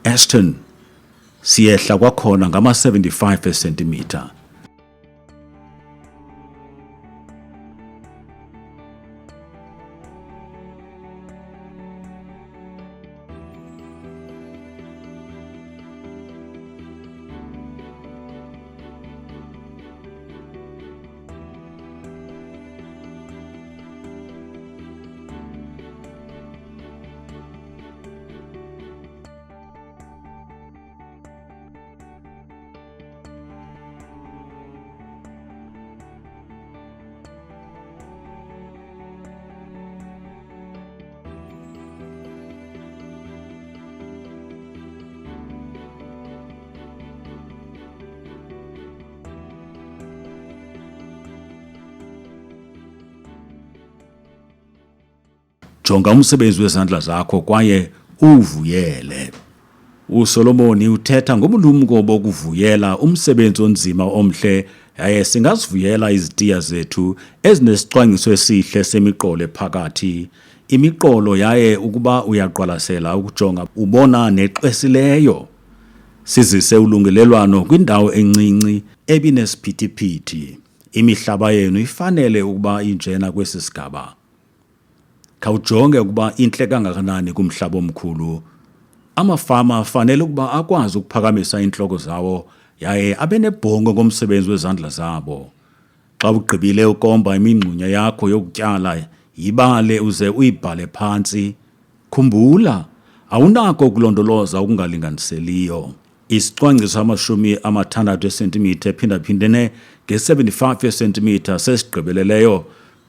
Ashton siyehla kwakhona ngama-75 esentimitha. jonga umsebenzi wezandla zakho kwaye uvuyele. USolomoni uthetha ngobulumko bokuvuyela umsebenzi onzima omhle, yaye singazivuyela izitiya zethu ezinesicwangciso esihle semiqolo phakathi. Imiqolo yaye ukuba uyaqwalasela ukujonga ubona neqesileyo. Sizise ulungelelwano kwindawo encinci ebinesiphithi-phithi. Imihlaba yenu ifanele ukuba injena kwesi sigaba. Khawujonge ukuba intle kangakanani kumhlaba omkhulu. Amafama afanele ukuba akwazi ukuphakamisa intloko zawo yaye abe nebhongo ngomsebenzi wezandla zabo. Xa ugqibile ukomba imingxunya yakho yokutyala, yibale uze uyibhale phantsi. Khumbula, awunako ukulondoloza okungalinganiseliyo. Isicwangciso 60 cm ephindaphindene nge-75 cm sesigqibeleleyo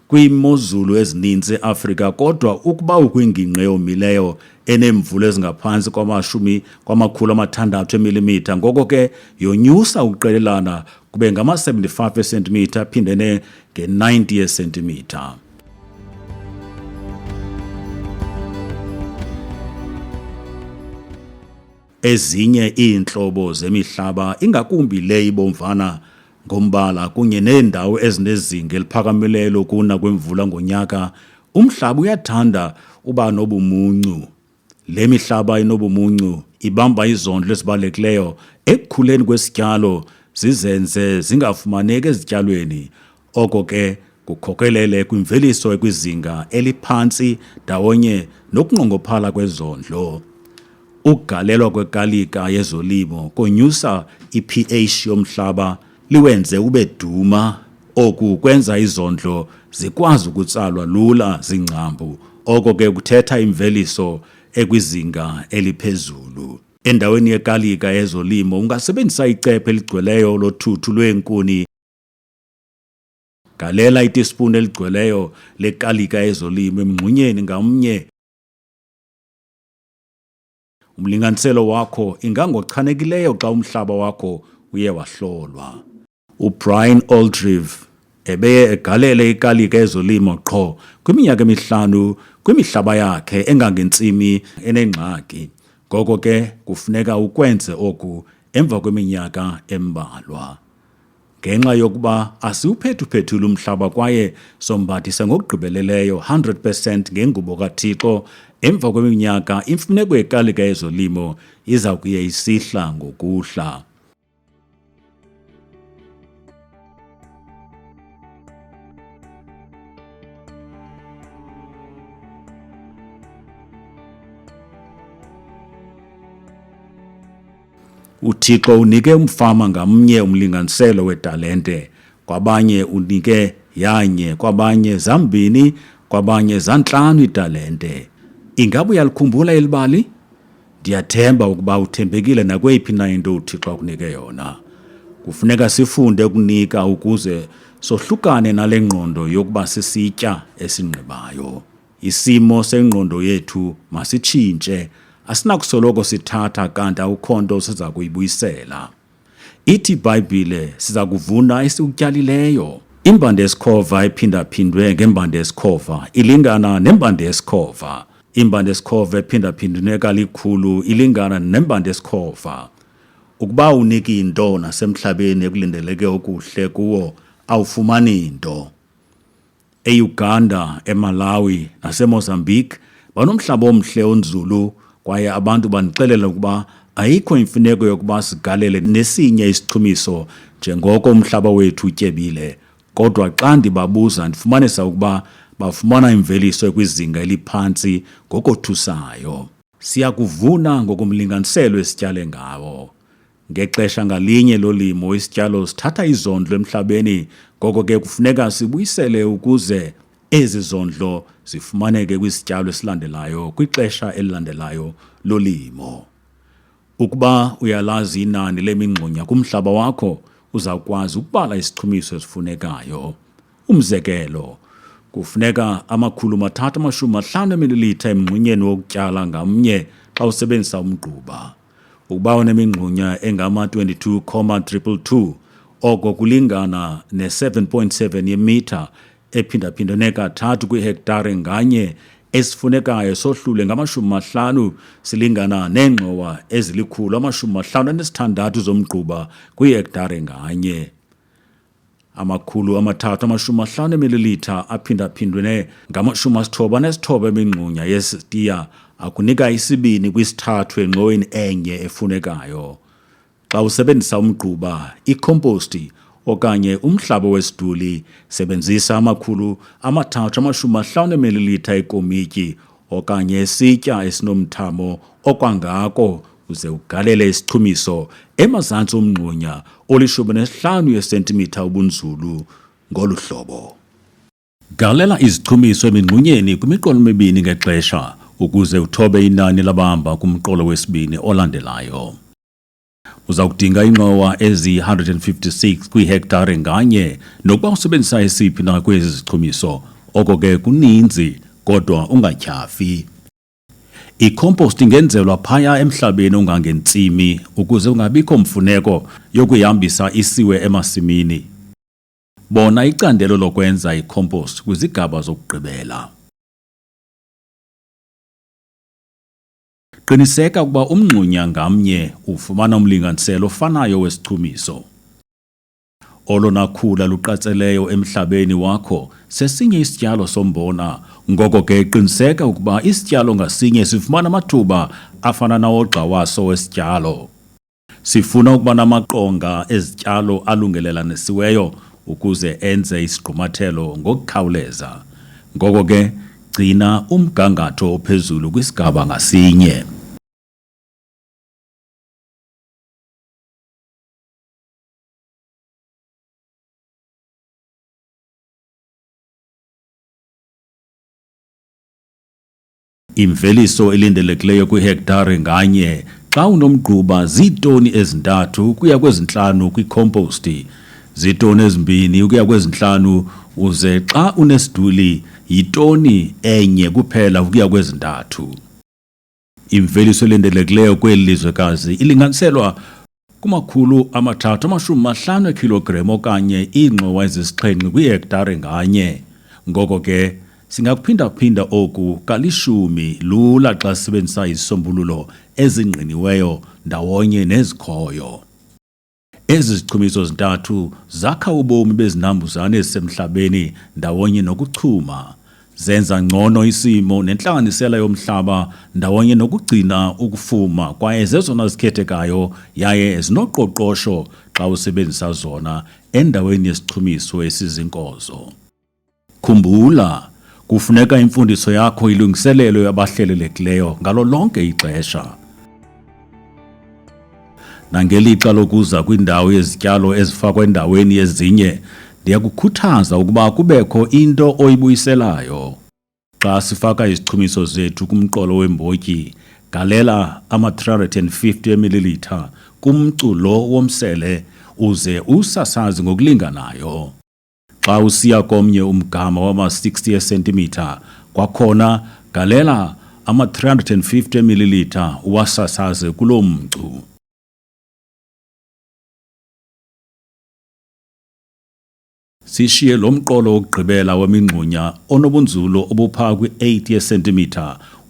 kwiimozulu ezininzi eAfrika, kodwa ukuba ukwingingqi eyomileyo eneemvula ezingaphantsi kwama-600 mm, ngoko ke yonyusa ukuqelelana kube ngama-75 cm aphindene nge-90 cm. Ezinye iintlobo zemihlaba, ingakumbi le ibomvana ngombala kunye neendawo ezinezinga eliphakamileyo lokuna kwemvula ngonyaka, umhlaba uyathanda uba nobumuncu. Le mihlaba inobumuncu ibamba izondlo ezibalulekileyo ekukhuleni kwesityalo zizenze zingafumaneki ezityalweni. Oko ke kukhokelele kwimveliso ekwizinga eliphantsi ndawonye nokunqongophala kwezondlo. Ukugalelwa kwekalika yezolimo konyusa i-pH yomhlaba, liwenze ube duma. Oku kwenza izondlo zikwazi ukutsalwa lula zingcambu. Oko ke kuthetha imveliso ekwizinga eliphezulu. Endaweni yekalika yezolimo ungasebenzisa icephe eligcweleyo lothuthu lweenkuni. Galela itispuni eligcweleyo lekalika yezolimo emngxunyeni ngamnye. Umlinganiselo wakho ingangochanekileyo xa umhlaba wakho uye wahlolwa. UBrian Aldridge ebeye egalele ikalika yezolimo qho kwiminyaka emihlanu kwimihlaba yakhe engangentsimi enengxaki. Ngoko ke kufuneka ukwenze oku emva kweminyaka embalwa. Ngenxa yokuba asiwuphethu-phethule umhlaba kwaye sombathise ngokugqibeleleyo 100% ngengubo kaThixo, emva kweminyaka imfuneko yekalika yezolimo iza kuye isihla ngokuhla. UThixo unike umfama ngamnye umlinganiselo wetalente. Kwabanye unike yanye, kwabanye zambini, kwabanye zantlanu italente. Ingaba uyalikhumbula elibali? Ndiyathemba ukuba uthembekile nakweyiphi na into uThixo akunike yona. Kufuneka sifunde ukunika ukuze sohlukane nale ngqondo yokuba sisitya esingqibayo. Isimo sengqondo yethu masitshintshe. Asinakusoloko sithatha kanti akukho nto siza kuyibuyisela. Ithi iBhayibhile siza kuvuna esikutyalileyo. Imbanda yesikhova ephindaphindwe ngembanda yesikhova ilingana nembanda yesikhova. Imbanda yesikhova ephindaphindwe kalikhulu ilingana nembanda yesikhova. Ukuba uniki into nasemhlabeni ekulindeleke okuhle kuwo, awufumani nto. EUganda, eMalawi naseMozambique banomhlaba omhle onzulu, kwaye abantu bandixelela ukuba ayikho imfuneko yokuba sigalele nesinye isichumiso njengoko umhlaba wethu utyebile. Kodwa xa ndibabuza ndifumanisa ukuba bafumana imveliso ekwizinga eliphantsi ngokothusayo. Siya kuvuna ngokomlinganiselo esityale ngawo. Ngexesha ngalinye lolimo isityalo sithatha izondlo emhlabeni, ngoko ke kufuneka sibuyisele ukuze ezi zondlo zifumaneke kwisityalo esilandelayo kwixesha elilandelayo lolimo. Ukuba uyalazi inani lemingxunya kumhlaba wakho, uzawukwazi ukubala isichumiso esifunekayo. Umzekelo, kufuneka 350 ml emngxunyeni wokutyala ngamnye xa usebenzisa umgquba. Ukuba unemingxunya engama-22,222, oko kulingana ne-7.7 yemitha ephindaphindene kathathu kwihektare nganye esifunekayo sohlule ngama-50 silingana neengxowa ezili-156 zomgquba kwihektare nganye. 350 ml aphindaphindwe ngama-99 emingxunya yesiTiya akunika isibini kwisithathu engxoweni enye efunekayo. Xa usebenzisa umgquba, ikhomposti okanye umhlaba wesiduli, sebenzisa 350 ml ekomityi okanye esitya esinomthamo okwangako uze ugalele isichumiso emazantsi omngxunya oli-15 cm ubunzulu ngolu hlobo. Galela izichumiso emingxunyeni kwimiqolo emibini ngexesha ukuze uthobe inani labahamba kumqolo wesibini olandelayo. Uza kudinga ingxowa ezi-156 kwihektare nganye nokuba usebenzisa esiphi na kwezi zichumiso, oko ke kuninzi kodwa ungatyhafi. Ikhomposti ingenzelwa phaya emhlabeni ongangentsimi ukuze ungabikho mfuneko yokuyihambisa isiwe emasimini. Bona icandelo lokwenza ikhomposti kwizigaba zokugqibela. Qiniseka ukuba umngxunya ngamnye ufumana umlinganiselo ofanayo wesichumiso. Olona khula luqatseleyo emhlabeni wakho sesinye isityalo sombona, ngoko ke qiniseka ukuba isityalo ngasinye sifumana amathuba afana nawogxa waso wesityalo. Sifuna ukuba namaqonga ezityalo alungelelanisiweyo ukuze enze isigqumathelo ngokukhawuleza. Ngoko ke gcina umgangatho ophezulu kwisigaba ngasinye. Imveliso elindelekileyo kwihektare nganye xa unomgquba ziitoni ezi-3 ukuya kwezi-5 kwikhomposti, ziitoni ezi-2 ukuya kwezi-5 uze xa unesiduli yitoni enye kuphela ukuya kwezi-3. Imveliso elindelekileyo kweli lizwekazi ilinganiselwa kuma-350 ekhilogram okanye iingxowa ezisixhenxe kwihektare nganye. Ngoko ke singakuphinda-phinda oku ka-10 lula xa sisebenzisa izisombululo ezingqiniweyo ndawonye nezikhoyo. Ezi zichumiso zintathu zakha ubomi bezinambuzane ezisemhlabeni ndawonye nokuchuma. Zenza ngcono isimo nentlanganisela yomhlaba ndawonye nokugcina ukufuma kwaye zezona zikhethekayo yaye zinoqoqosho xa usebenzisa zona endaweni yesichumiso esiziinkozo. Khumbula, kufuneka imfundiso yakho ilungiselelwe abahlelelekileyo ngalo lonke ixesha. Nangelixa lokuza kwindawo yezityalo ezifakwa endaweni yezinye, ndiyakukhuthaza ukuba kubekho into oyibuyiselayo. Xa sifaka izichumiso zethu kumqolo weembotyi, galela ama-350 ml kumcu lo womsele uze usasaze ngokulinganayo. Xa usiya komnye umgama wama-60 cm, kwakhona galela ama-350 ml uwasasaze kuloo mcu. Sishiye lo mqolo wokugqibela wemingxunya onobunzulu obupha kwi-8 cm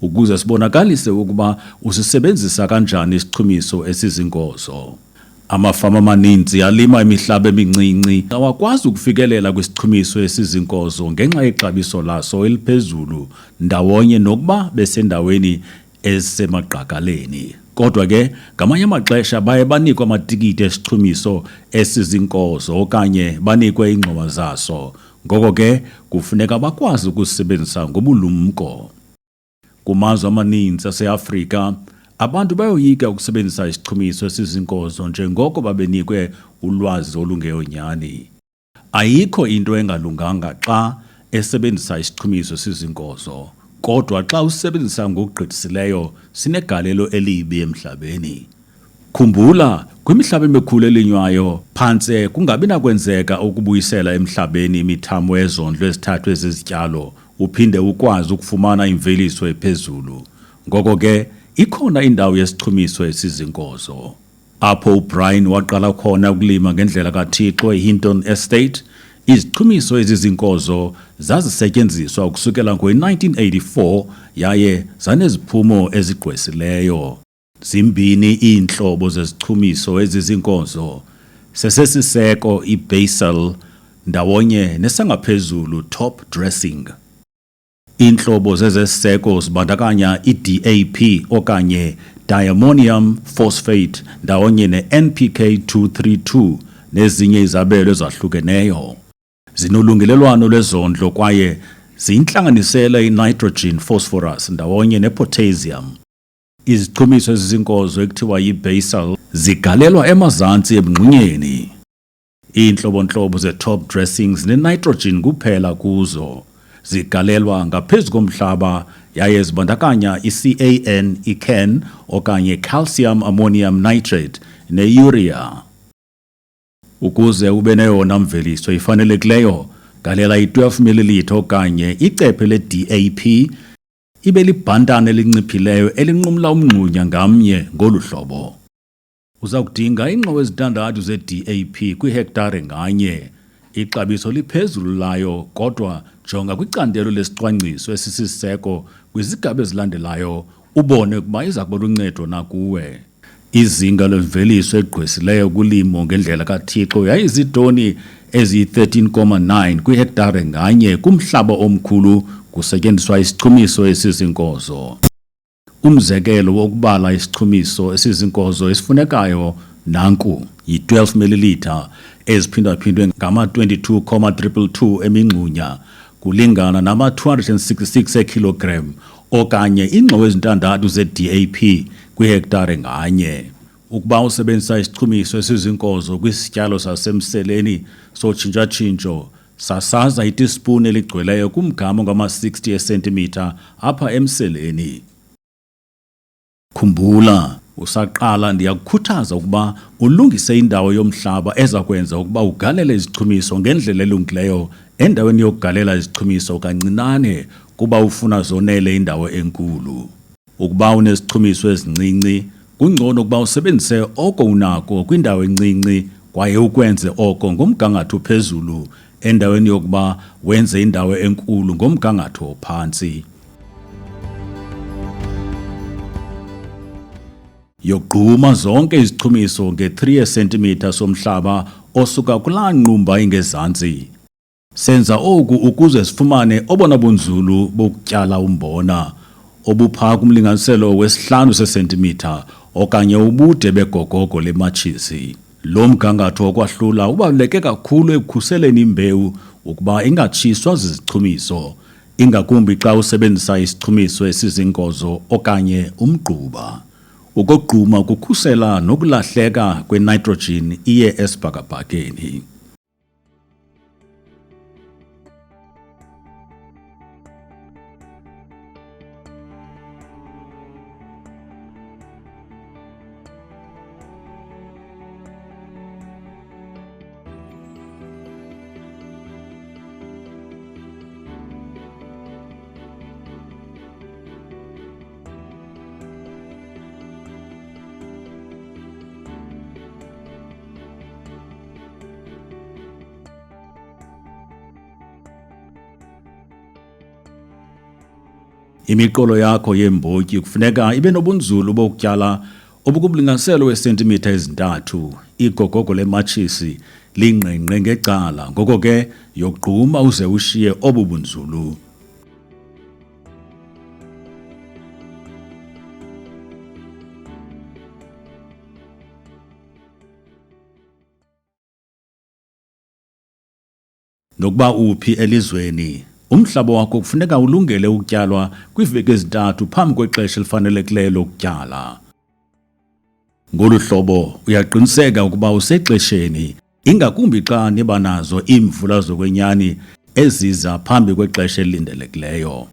ukuze sibonakalise ukuba usisebenzisa kanjani isichumiso esiziinkozo. Amafama amaninzi alima imihlaba emincinci awakwazi ukufikelela kwisichumiso esiziinkozo ngenxa yexabiso laso eliphezulu ndawonye nokuba besendaweni ezisemagqagaleni. Kodwa ke ngamanye amaxesha baye banikwe amatikiti esichumiso esiziinkozo okanye banikwe iingxowa zaso. Ngoko ke kufuneka bakwazi ukusisebenzisa ngobulumko. Kumazwe amaninzi aseAfrika, abantu bayoyika ukusebenzisa isichumiso esiziinkozo njengoko babenikwe ulwazi olungeyonyani. Ayikho into engalunganga xa esebenzisa isichumiso esiziinkozo, kodwa xa usisebenzisa ngokugqithisileyo sinegalelo elibi emhlabeni. Khumbula, kwimihlaba emikhulu elinywayo phantse kungabi nakwenzeka ukubuyisela emhlabeni imithamo yezondlo ezithathwe zizityalo uphinde ukwazi ukufumana imveliso ephezulu. Ngoko ke ikhona indawo yesichumiso esiziinkozo. Apho uBrian waqala khona ukulima ngendlela kaThixo eHinton Estate, Izichumiso ezizinkozo zazisetyenziswa ukusukela ngowe-1984 yaye zaneziphumo ezigqwesileyo. Zimbini iintlobo zezichumiso ezizinkozo, sesesiseko i-basal ndawonye nesangaphezulu top dressing. Iintlobo zezesiseko zibandakanya i-DAP okanye diammonium phosphate ndawonye ne-NPK 232 nezinye izabelo ezahlukeneyo. Zinolungelelwano lwezondlo kwaye ziyintlanganisela i-nitrogen phosphorus ndawonye ne-potassium. Izichumiso ezizinkozo ekuthiwa yi-basal zigalelwa emazantsi ebungxunyeni. Iintlobo-ntlobo ze-top dressing zine-nitrogen kuphela kuzo. Zigalelwa ngaphezu komhlaba yaye zibandakanya i-CAN, i-CAN okanye calcium ammonium nitrate ne-urea. Ukuze ube neyona mveliso ifanelekileyo, galela i-12 ml okanye icephe le-DAP ibe libhantana elinciphileyo elinqumla umngxunya ngamnye ngolu hlobo. Uza kudinga iingxowa ezintandathu ze-DAP kwihektare nganye. Ixabiso liphezulu layo kodwa jonga kwicandelo lesicwangciso esisiseko kwizigaba ezilandelayo ubone ukuba iza kuba luncedo nakuwe. Izinga lemveliso egqwesileyo kulimo ngendlela kaThixo yayizitoni eziyi-13,9 kwihektare nganye kumhlaba omkhulu kusetyenziswa isichumiso esizinkozo. Umzekelo wokubala isichumiso esizinkozo esifunekayo nanku yi-12 ml eziphindaphindwe ngama-22,222 emingxunya kulingana nama-266 ekhilogram okanye iingxowa ezintandathu ze-DAP kwihektare nganye. Ukuba usebenzisa isichumiso esizinkozo kwisityalo sasemseleni sotshintsha-tshintsho, sasaza itispuni eligcweleyo kumgama ongama-60 esentimitha apha emseleni. Khumbula, usaqala ndiyakukhuthaza ukuba ulungise indawo yomhlaba eza kwenza ukuba ugalele izichumiso ngendlela elungileyo endaweni yokugalela izichumiso kancinane kuba ufuna zonele indawo enkulu. Ukuba unezichumiso ezincinci, kungcono ukuba usebenzise oko unako kwindawo encinci kwaye ukwenze oko ngomgangatho phezulu endaweni yokuba wenze indawo enkulu ngomgangatho ophantsi. Yogquma zonke izichumiso nge-3 cm somhlaba osuka kulaa nqumba ingezantsi. Senza oku ukuze sifumane obona bunzulu bokutyala umbona obupha kumlinganiselo we-5 cm okanye ubude begogogo lematshisi. Lo mgangatho wokwahlula ubaluleke kakhulu ekukhuseleni imbewu ukuba ingatshiswa zizichumiso, ingakumbi xa usebenzisa isichumiso esizinkozo okanye umgquba. Ukogquma kukhusela nokulahleka kwe-nitrogen iye esibhakabhakeni. Imiqolo yakho yeembotyi kufuneka ibe nobunzulu bokutyala obukumlinganiselo weesentimitha ezi-3, igogogo lematshisi lingqengqe ngecala, ngoko ke yogquma uze ushiye obu bunzulu. Nokuba uphi elizweni, umhlaba wakho kufuneka ulungele ukutyalwa kwiiveki ezi-3 phambi kwexesha elifanelekileyo lokutyala. Ngolu hlobo uyaqiniseka ukuba usexesheni, ingakumbi xa niba nazo iimvula zokwenyani eziza phambi kwexesha elindelekileyo.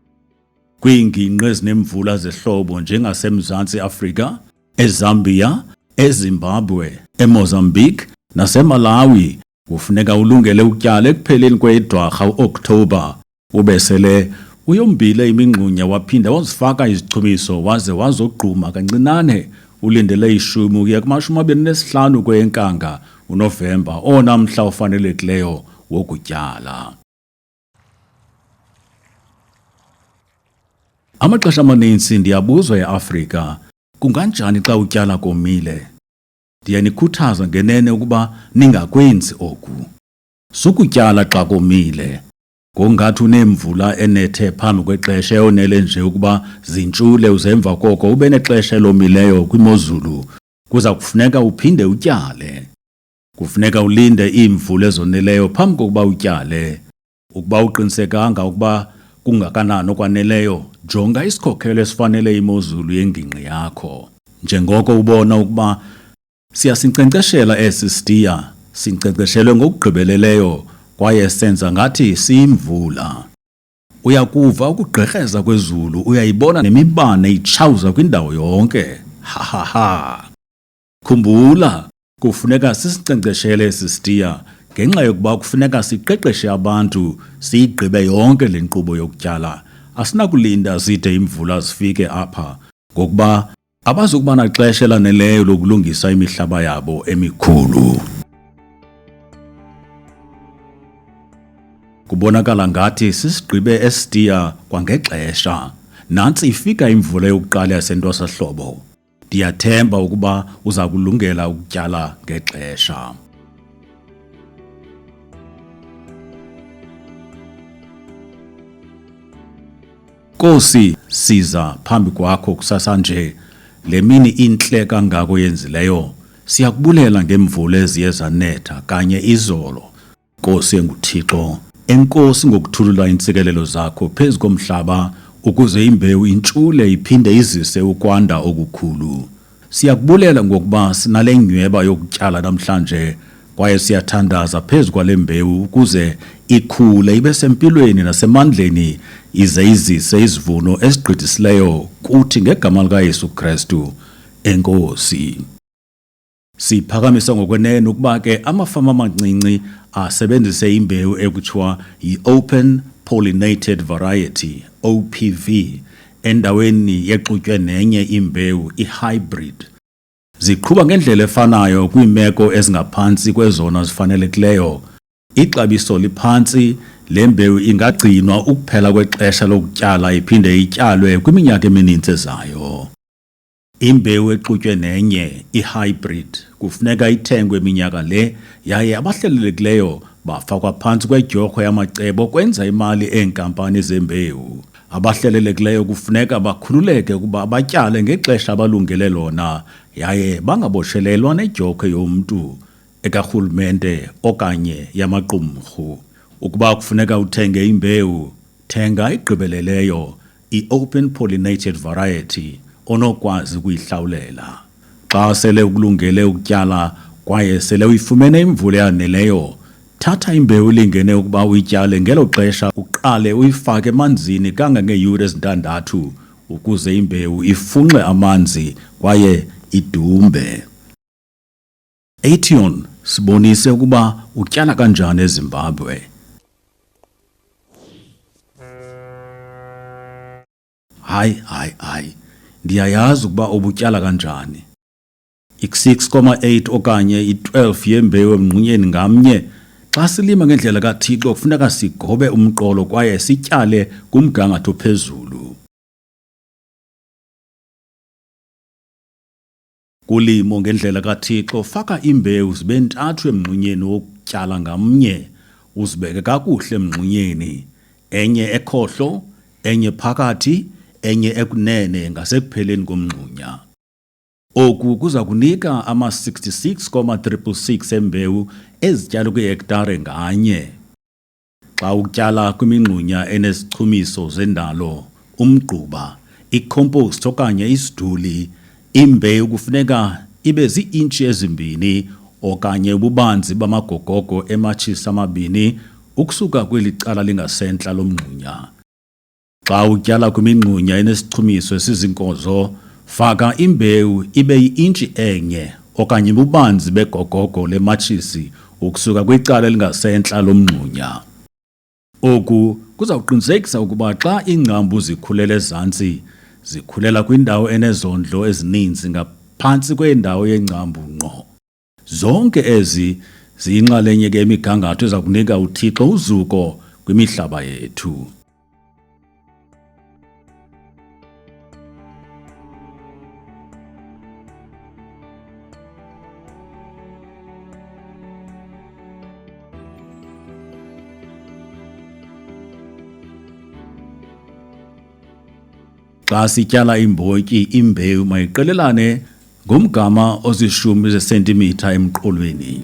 Kwiingingqi ezinemvula zehlobo njengaseMzantsi Afrika, eZambia, eZimbabwe, eMozambique naseMalawi, kufuneka ulungele ukutyala ekupheleni kweyeDwarha uOktobha, ube sele uyombile imingxunya waphinda wazifaka izichumiso waze wazogquma kancinane ulindele 10 ukuya kuma-25 kweyeNkanga uNovemba, owona mhla ofanelekileyo wokutyala. Amaxesha amaninzi ndiyabuzwa eAfrika, kunganjani xa utyala komile? Ndiye nikhuthaza ngenene ukuba ningakwenzi oku. Sukutyala xa komile, ngongathi unemvula enethe phambi kwexesha eyonele nje ukuba zintshule uze emva koko ube nexesha elomileyo kwimozulu, kuza kufuneka uphinde utyale. Kufuneka ulinde iimvula ezoneleyo phambi kokuba utyale. Ukuba uqinisekanga ukuba kungakanani okwaneleyo, jonga isikhokelo esifanele imozulu yengingqi yakho. Njengoko ubona ukuba siyasinkcenkceshela esiSitiya, sinkcenkceshelwe ngokugqibeleleyo kwaye senza ngathi siyimvula. Uyakuva ukugqekreza kwezulu, uyayibona nemibane itshawuza kwindawo yonke. Ha. Khumbula, kufuneka sisinkcenkceshele esiSitiya ngenxa yokuba kufuneka siqeqeshe abantu siyigqibe yonke le nkqubo yokutyala. Asinakulinda zide imvula zifike apha ngokuba abazukuba naxesha elaneleyo lokulungisa imihlaba yabo emikhulu. Kubonakala ngathi sisigqibe esiSitiya kwangexesha. Nantsi ifika imvula yokuqala yasentwasahlobo. Ndiyathemba ukuba uza kulungela ukutyala ngexesha. Nkosi, siza phambi kwakho kusasa nje, le mini intle kangako yenzileyo. Siyakubulela ngemvula eziye zanetha kanye izolo. Nkosi enguThixo, enkosi ngokuthulula intsikelelo zakho phezu komhlaba ukuze imbewu intshule iphinde izise ukwanda okukhulu. Siyakubulela ngokuba sinale nyweba yokutyala namhlanje kwaye siyathandaza phezu kwale mbewu ukuze ikhule ibe sempilweni nasemandleni ize izise izivuno ezigqithisileyo kuthi ngegama likaYesu Kristu, enkosi. Siphakamisa ngokwenene ukuba ke amafama amancinci asebenzise imbewu ekuthiwa yi-Open Pollinated Variety, OPV, endaweni yexutywe nenye imbewu, i-hybrid. Ziqhuba ngendlela efanayo kwiimeko ezingaphantsi kwezona zifanelekileyo. Ixabiso liphantsi, le mbewu ingagcinwa ukuphela kwexesha lokutyala iphinde ityalwe kwiminyaka emininzi ezayo. Imbewu exutywe nenye, i-hybrid, kufuneka ithengwe minyaka le yaye abahlelelekileyo bafakwa phantsi kwedyorho yamacebo kwenza imali eenkampani zembewu. Abahlelelekileyo kufuneka bakhululeke ukuba batyale ngexesha abalungele lona yaye bangaboshelelwa nedyorho yomntu, ekarhulumente okanye yamaqumrhu. Ukuba kufuneka uthenge imbewu, thenga igqibeleleyo, i-Open Pollinated Variety, onokwazi ukuyihlawulela. Xa sele ukulungele ukutyala kwaye sele uyifumene imvula eyaneleyo, thatha imbewu ilingene ukuba uyityale ngelo xesha uqale uyifake emanzini kangangeeyure ezintandathu ukuze imbewu ifunxe amanzi kwaye idumbe. Ation, sibonise ukuba utyala kanjani eZimbabwe. Hayi. Ndiyayazi ukuba ubutyala kanjani. I-6,8 okanye i-12 yembewu emngxunyeni ngamnye. Xa silima ngendlela kaThixo kufuneka sigobe umqolo kwaye sityale kumgangatho phezulu. Kulimo ngendlela kaThixo faka imbewu zibe 3 emngxunyeni wokutyala ngamnye. Uzibeke kakuhle emngxunyeni. Enye ekhohlo, enye phakathi, enye ekunene ngasekupheleni komngxunya. Oku kuza kunika ama-66,666 embewu ezityalwe kwihektare nganye. Xa utyala kwimingxunya enezichumiso zendalo, umgquba, i-compost okanye isiduli, imbewu kufuneka ibe zii-intshi ezimbini okanye ububanzi bamagogogo ematshisi amabini ukusuka kweli cala lingasentla lomngxunya. Xa utyala kwimingxunya enesichumiso esiziinkozo, faka imbewu ibe yi-intshi enye okanye ububanzi begogogo lematshisi ukusuka kwicala elingasentla lomngxunya. Oku kuzawuqinisekisa ukuba xa iingcambu zikhulela ezantsi, zikhulela kwindawo enezondlo ezininzi ngaphantsi kwendawo yengcambu ngqo. Zonke ezi ziyinxalenye ke imigangatho eza kunika uThixo uzuko kwimihlaba yethu. Xa sityala imbotyi, imbewu mayiqelelane ngomgama ozishumi sentimitha emqolweni.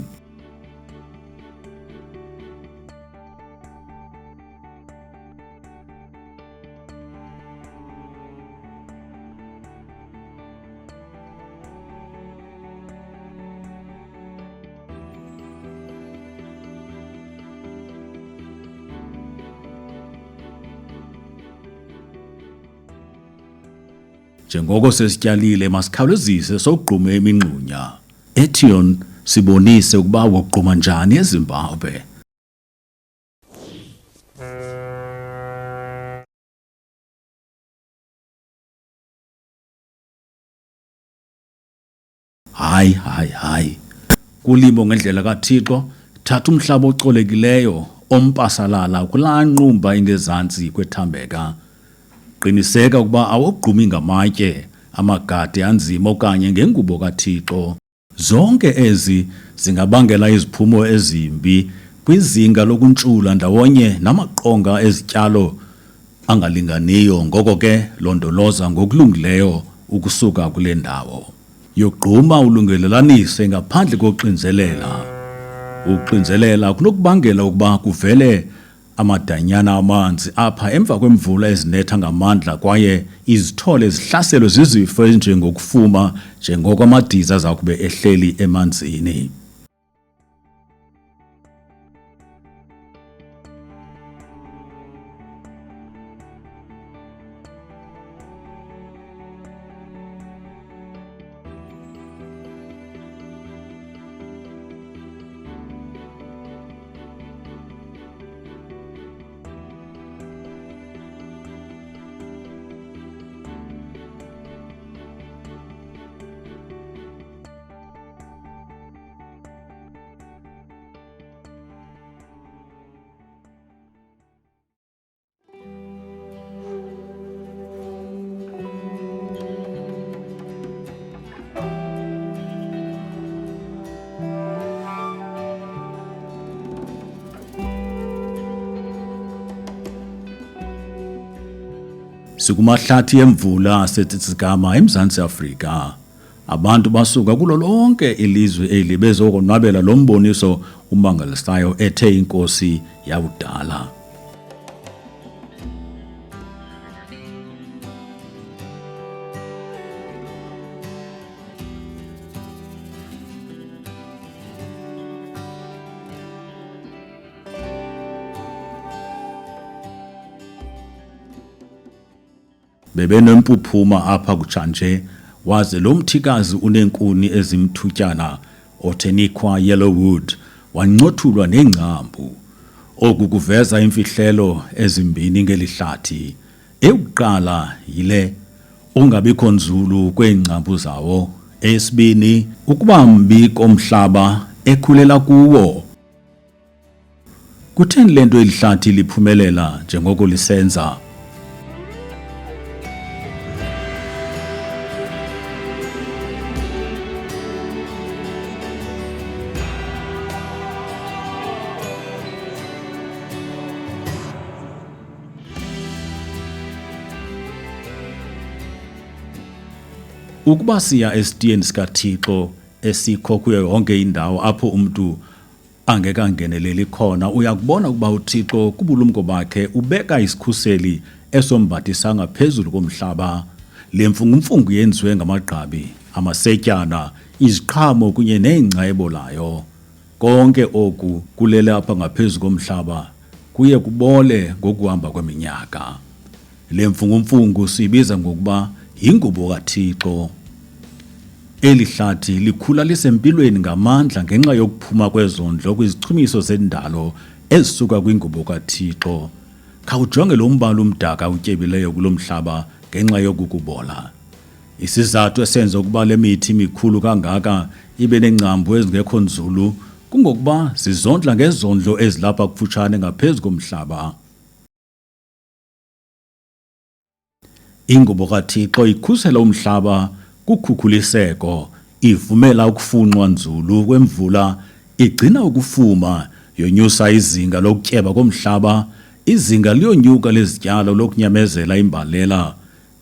Njengoko sesityalile masikhawulezise sogqume imingxunya. Etion sibonise ukuba wogquma njani eZimbabwe. Hayi. Kulimo ngendlela kaThixo, thatha umhlaba ocolekileyo ompasalala kulaa nqumba ingezantsi kwethambeka. Qiniseka ukuba awogqumi ngamatye, amagade anzima okanye ngengubo kaThixo. Zonke ezi zingabangela iziphumo ezimbi kwizinga lokuntshula ndawonye namaqonga ezityalo angalinganiyo. Ngoko ke londoloza ngokulungileyo ukusuka kule ndawo. Yogquma ulungelelanise ngaphandle koxinzelela. Uxinzelela kunokubangela ukuba kuvele amadanyana amanzi apha emva kwemvula ezinetha ngamandla kwaye izithole zihlaselwe zizifo ezinjengokufuma njengoko amadiza aza kube ehleli emanzini. Sikumahlathi yemvula aseTsikama eMzantsi Afrika. Abantu basuka kulo lonke ilizwe eli bezokonwabela lo mboniso umangalisayo ethe inkosi yawudala. Bebenempuphuma apha kutshanje, waze lo mthikazi uneenkuni ezimthutyana othenikwa yellowwood wancothulwa neengcambu. Oku kuveza imfihlelo ezimbini ngelihlathi. Eyokuqala yile ungabikho nzulu kweengcambu zawo. Eyesibini ukuba mbi komhlaba ekhulela kuwo. Kutheni le nto elihlathi liphumelela njengoko lisenza? Ukuba siya esitiyeni sikaThixo esikho kuyo yonke indawo apho umntu angekangeneleli khona, uyakubona ukuba uThixo kubulumko bakhe ubeka isikhuseli esombathisa ngaphezulu komhlaba. Le mfungumfungu yenziwe ngamagqabi, amasetyana, iziqhamo kunye neengca ebolayo. Konke oku kulele apha ngaphezu komhlaba kuye kubole ngokuhamba kweminyaka. Le mfungumfungu siyibiza ngokuba yingubo kaThixo. Eli hlathi likhula lisempilweni ngamandla ngenxa yokuphuma kwezondlo kwizichumiso zendalo ezisuka kwingubo kaThixo. Khawujonge lo mbala umdaka utyebileyo kulo mhlaba ngenxa yokukubola. Isizathu esenza ukuba le mithi mikhulu kangaka ibe neengcambu ezingekho nzulu kungokuba zizondla ngezondlo ezilapha kufutshane ngaphezu komhlaba. Ingubo kaThixo ikhusela umhlaba kukhukhuliseko, ivumela ukufunxwa nzulu kwemvula, igcina ukufuma, yonyusa izinga lokutyeba komhlaba, izinga liyonyuka lezityalo lokunyamezela imbalela,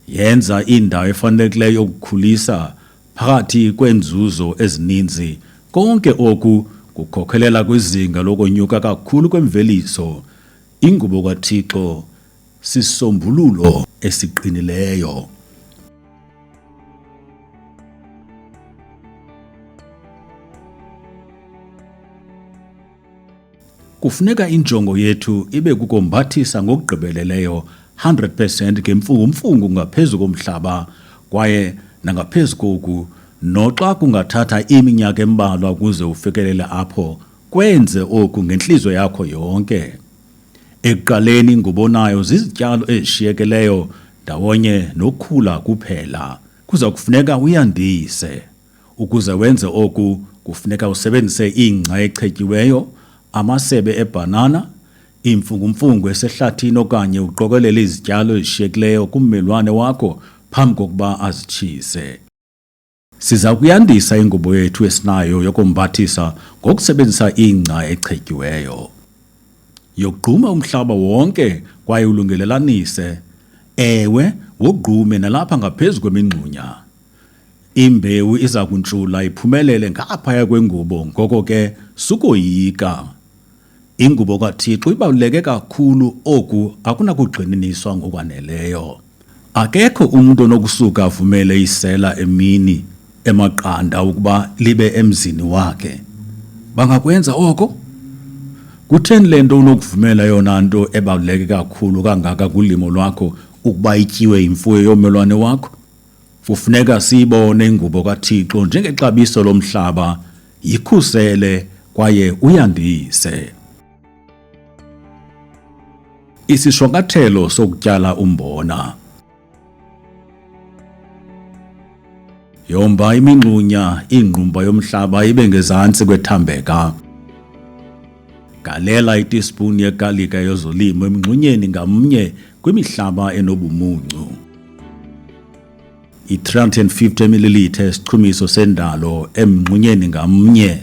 yenza indawo efanelekileyo yokukhulisa phakathi kwenzuzo ezininzi. Konke oku kukhokhelela kwizinga lokonyuka kakhulu kwemveliso. Ingubo kaThixo sisombululo esiqinileyo. Kufuneka injongo yethu ibe kukombathisa ngokugqibeleleyo 100% ngemfungumfungu ngaphezu komhlaba, kwaye nangaphezu koku, noxa kungathatha iminyaka embalwa ukuze ufikelele apho, kwenze oku ngentliziyo yakho yonke. Ekuqaleni ngubonayo zizityalo ezishiyekeleyo ndawonye nokhula kuphela. Kuza kufuneka uyandise. Ukuze wenze oku, kufuneka usebenzise ingca echetyiweyo, amasebe ebhanana, imfungumfungu esehlathini okanye uqokelele izityalo ezishiyekileyo kummelwane wakho phambi kokuba azitshise. Siza kuyandisa ingubo yethu esinayo yokombathisa ngokusebenzisa ingca echetyiweyo. Yogquma umhlaba wonke kwaye ulungelelanise. Ewe, wogqume nalapha ngaphezu kwemingxunya. Imbewu iza kuntshula iphumelele ngaphaya kwengubo, ngoko ke sukoyika. Ingubo kaThixo ibaluleke kakhulu, oku akunakugxininiswa ngokwaneleyo. Akekho umntu onokusuka avumele isela emini emaqanda ukuba libe emzini wakhe. Bangakwenza oko? Kutheni le nto unokuvumela yona nto ebaluleke kakhulu kangaka kulimo lwakho ukuba ityiwe yimfuyo yommelwane wakho? Kufuneka siyibone ingubo kaThixo njengexabiso lomhlaba, yikhusele kwaye uyandise. Isishwankathelo sokutyala umbona. Yomba imingxunya, ingqumba yomhlaba ibe ngezantsi kwethambeka. Galela itispuni yegalika yezolimo emngxunyeni ngamnye kwimihlaba enobumuncu. I-350 ml isichumiso sendalo emngxunyeni ngamnye.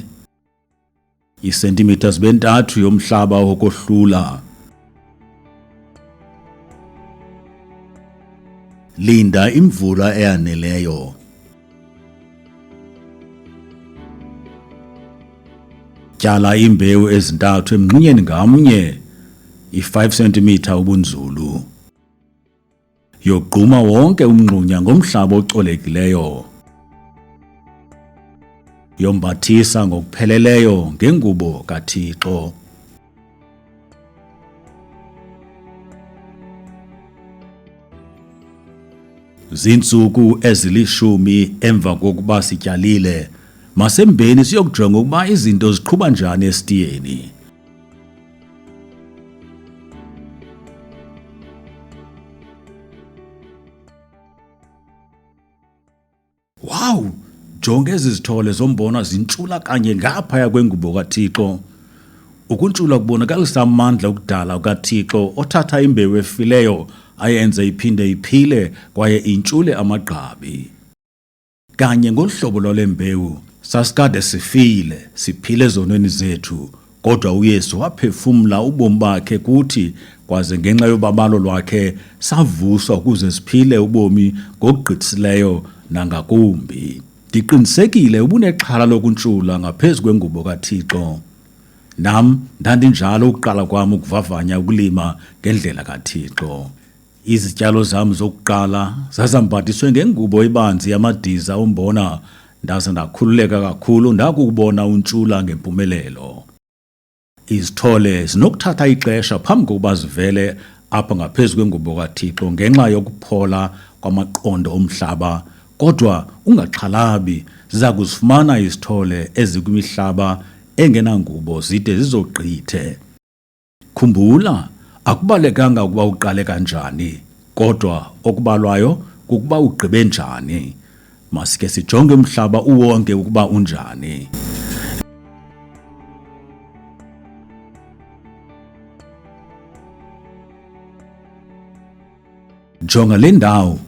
Iisentimitha zibe 3 yomhlaba wokohlula. Linda imvula eyaneleyo. Tyala imbewu ezintathu emngxunyeni ngamnye, i-5 cm ubunzulu. Yogquma wonke umngxunya ngomhlaba ocolekileyo. Yombathisa ngokupheleleyo ngengubo kaThixo. Zintsuku ezili-10 emva kokuba sityalile, masembeni siyokujonga ukuba izinto ziqhuba njani esitiyeni. Wow! Jonga ezi zithole zombona zintshula kanye ngaphaya kwengubo kaThixo. Ukuntshula kubonakalisa amandla okudala kaThixo othatha imbewu efileyo ayenze iphinde iphile kwaye intshule amagqabi. Kanye ngolu hlobo lwale mbewu, sasikade sifile, siphile ezonweni zethu, kodwa uYesu waphefumla ubomi bakhe kuthi, kwaze ngenxa yobabalo lwakhe savuswa ukuze siphile ubomi ngokugqithisileyo nangakumbi. Ndiqinisekile ubunexhala lokuntshula ngaphezu kwengubo kaThixo. Nam ndandinjalo ukuqala kwam ukuvavanya ukulima ngendlela kaThixo. Izityalo zam zokuqala zazambatiswe ngengubo ebanzi yamadiza ombona, ndaze ndakhululeka kakhulu ndakubona untshula ngempumelelo. Izithole zinokuthatha ixesha phambi kokuba zivele apha ngaphezu kwengubo kaThixo ngenxa yokuphola kwamaqondo omhlaba, kodwa ungaxhalabi, ziza kuzifumana izithole ezikwimihlaba engenangubo zide zizogqithe. Khumbula, akubalekanga ukuba uqale kanjani, kodwa okubalwayo kukuba ugqibe njani. Masike sijonge umhlaba uwonke ukuba unjani. Jonga le ndawo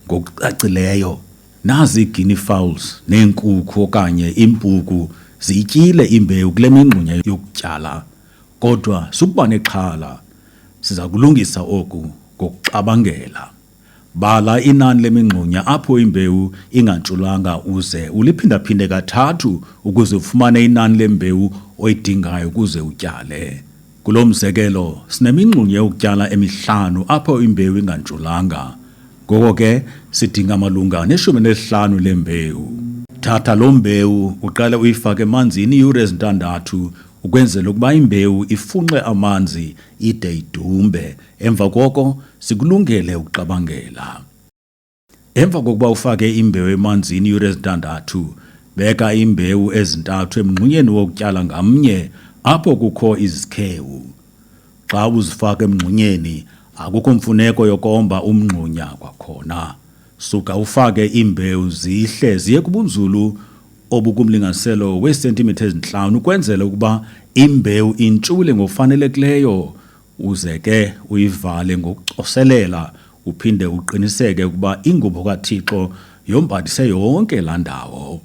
ngokucacileyo. Nazi ii-guinea fowls neenkukhu okanye impuku ziyityile imbewu kule mingxunya yokutyala. Kodwa sukuba nexhala, siza kulungisa oku ngokuxabangela. Bala inani lemingxunya apho imbewu ingantshulanga uze uliphindaphinde kathathu ukuze ufumane inani lembewu oyidingayo ukuze utyale. Kulo mzekelo, sinemingxunya yokutyala emihlanu apho imbewu ingantshulanga. Ngoko ke, sidinga malunga ne-15 lembewu. Thatha lo mbewu uqale uyifake emanzini iiyure ezintandathu ukwenzela ukuba imbewu ifunxe amanzi ide idumbe. Emva koko sikulungele ukuxabangela. Emva kokuba ufake imbewu emanzini iiyure ezintandathu, beka imbewu ezintathu emngxunyeni wokutyala ngamnye apho kukho izikhewu. Xa uzifaka emngxunyeni, akukho mfuneko yokomba umngxunya kwakhona. Suka ufake imbewu zihle ziye kubunzulu obukumlinganiselo weesentimitha ezintlanu ukwenzela ukuba imbewu intshule ngokufanelekileyo. Uze ke uyivale ngokucoselela uphinde uqiniseke ukuba ingubo kaThixo yombathise yonke laa ndawo.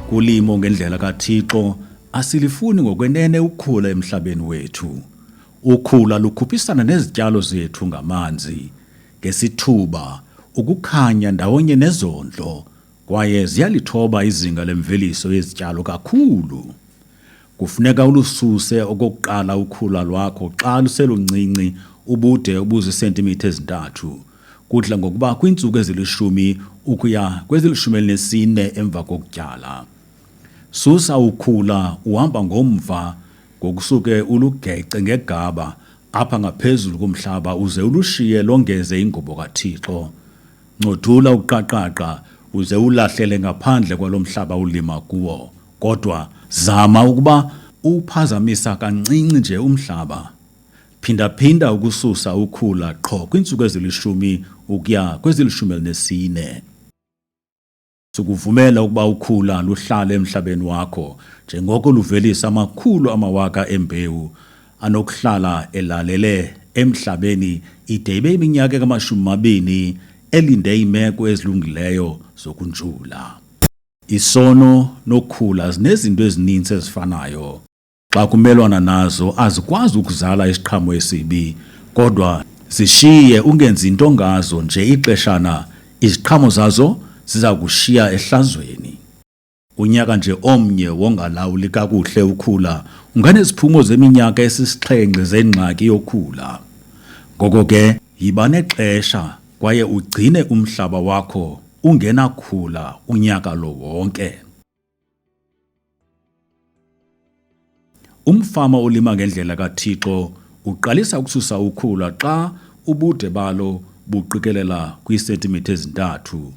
Kulimo ngendlela kaThixo asilifuni ngokwenene ukhula emhlabeni wethu. Ukhula lukhuphisana nezityalo zethu ngamanzi, ngesithuba, ukukhanya ndawonye nezondlo, kwaye ziyalithoba izinga lemveliso yezityalo kakhulu. Kufuneka ulususe okokuqala ukhula lwakho xa luseluncinci ubude obuzisentimitha ezintathu. Kudla ngokuba kwiintsuku ezili-10 ukuya kwezili-14 emva kokutyala. Susa ukhula uhamba ngomva ngokusuke ulugece ngegaba apha ngaphezulu komhlaba uze ulushiye longeze ingubo kaThixo. Ncothula uqaqaqa uze ulahlele ngaphandle kwalo mhlaba ulima kuwo. Kodwa zama ukuba uphazamisa kancinci nje umhlaba. Phinda-phinda ukususa ukhula qho kwiintsuku ezili-10 ukuya kwezili-14. Sikuvumela ukuba ukhula luhlale emhlabeni wakho njengoko luvelisa amakhulu amawaka embewu anokuhlala elalele emhlabeni ide ibe iminyaka engama-20 elinde iimeko ezilungileyo zokuntshula. Isono nokhula zinezinto ezininzi ezifanayo. Xa kumelwana nazo azikwazi ukuzala isiqhamo esibi, kodwa zishiye ungenzi nto ngazo nje ixeshana, iziqhamo zazo ziza kushiya ehlazweni. Unyaka nje omnye wongalawuli kakuhle ukhula unganeziphumo zeminyaka esisixhenxe zengxaki yokhula. Ngoko ke, yiba nexesha kwaye ugcine umhlaba wakho ungenakhula unyaka lo wonke. Umfama olima ngendlela kaThixo uqalisa ukususa ukhula xa ubude balo buqikelela kwiisentimitha ezintathu.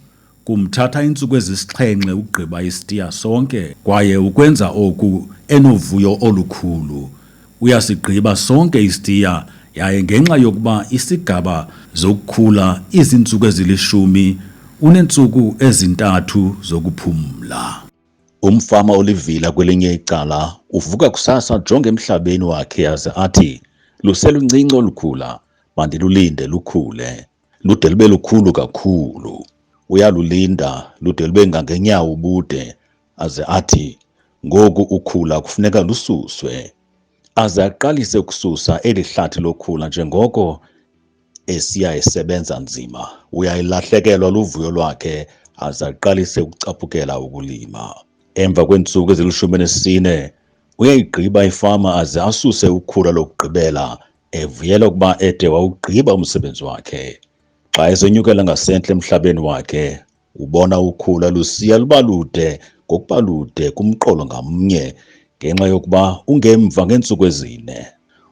Kumthatha iintsuku ezisixhenxe ukugqiba isitiya sonke, kwaye ukwenza oku enovuyo olukhulu. Uyasigqiba sonke isitiya, yaye ngenxa yokuba isigaba zokukhula izintsuku ezili-10 uneentsuku ezintathu zokuphumla. Umfama olivila kwelinye icala uvuka kusasa ajonge emhlabeni wakhe aze athi, luseluncinci olukhula, mandilulinde lukhule, lude lube lukhulu kakhulu. Uyalulinda lude lube ngangenyawo ubude, aze athi, ngoku ukhula kufuneka lususwe. Aze aqalise ukususa eli hlathi lokhula njengoko esiya esebenza nzima. Uyayilahlekelwa luvuyo lwakhe aze aqalise ukucaphukela ukulima. Emva kweentsuku ezili-14 uyayigqiba ifama aze asuse ukhula lokugqibela, evuyela ukuba ede wawugqiba umsebenzi wakhe. Xa esenyukela ngasentla emhlabeni wakhe, ubona ukhula lusiya luba lude ngokuba lude kumqolo ngamnye ngenxa yokuba ungemva ngeentsuku ezine.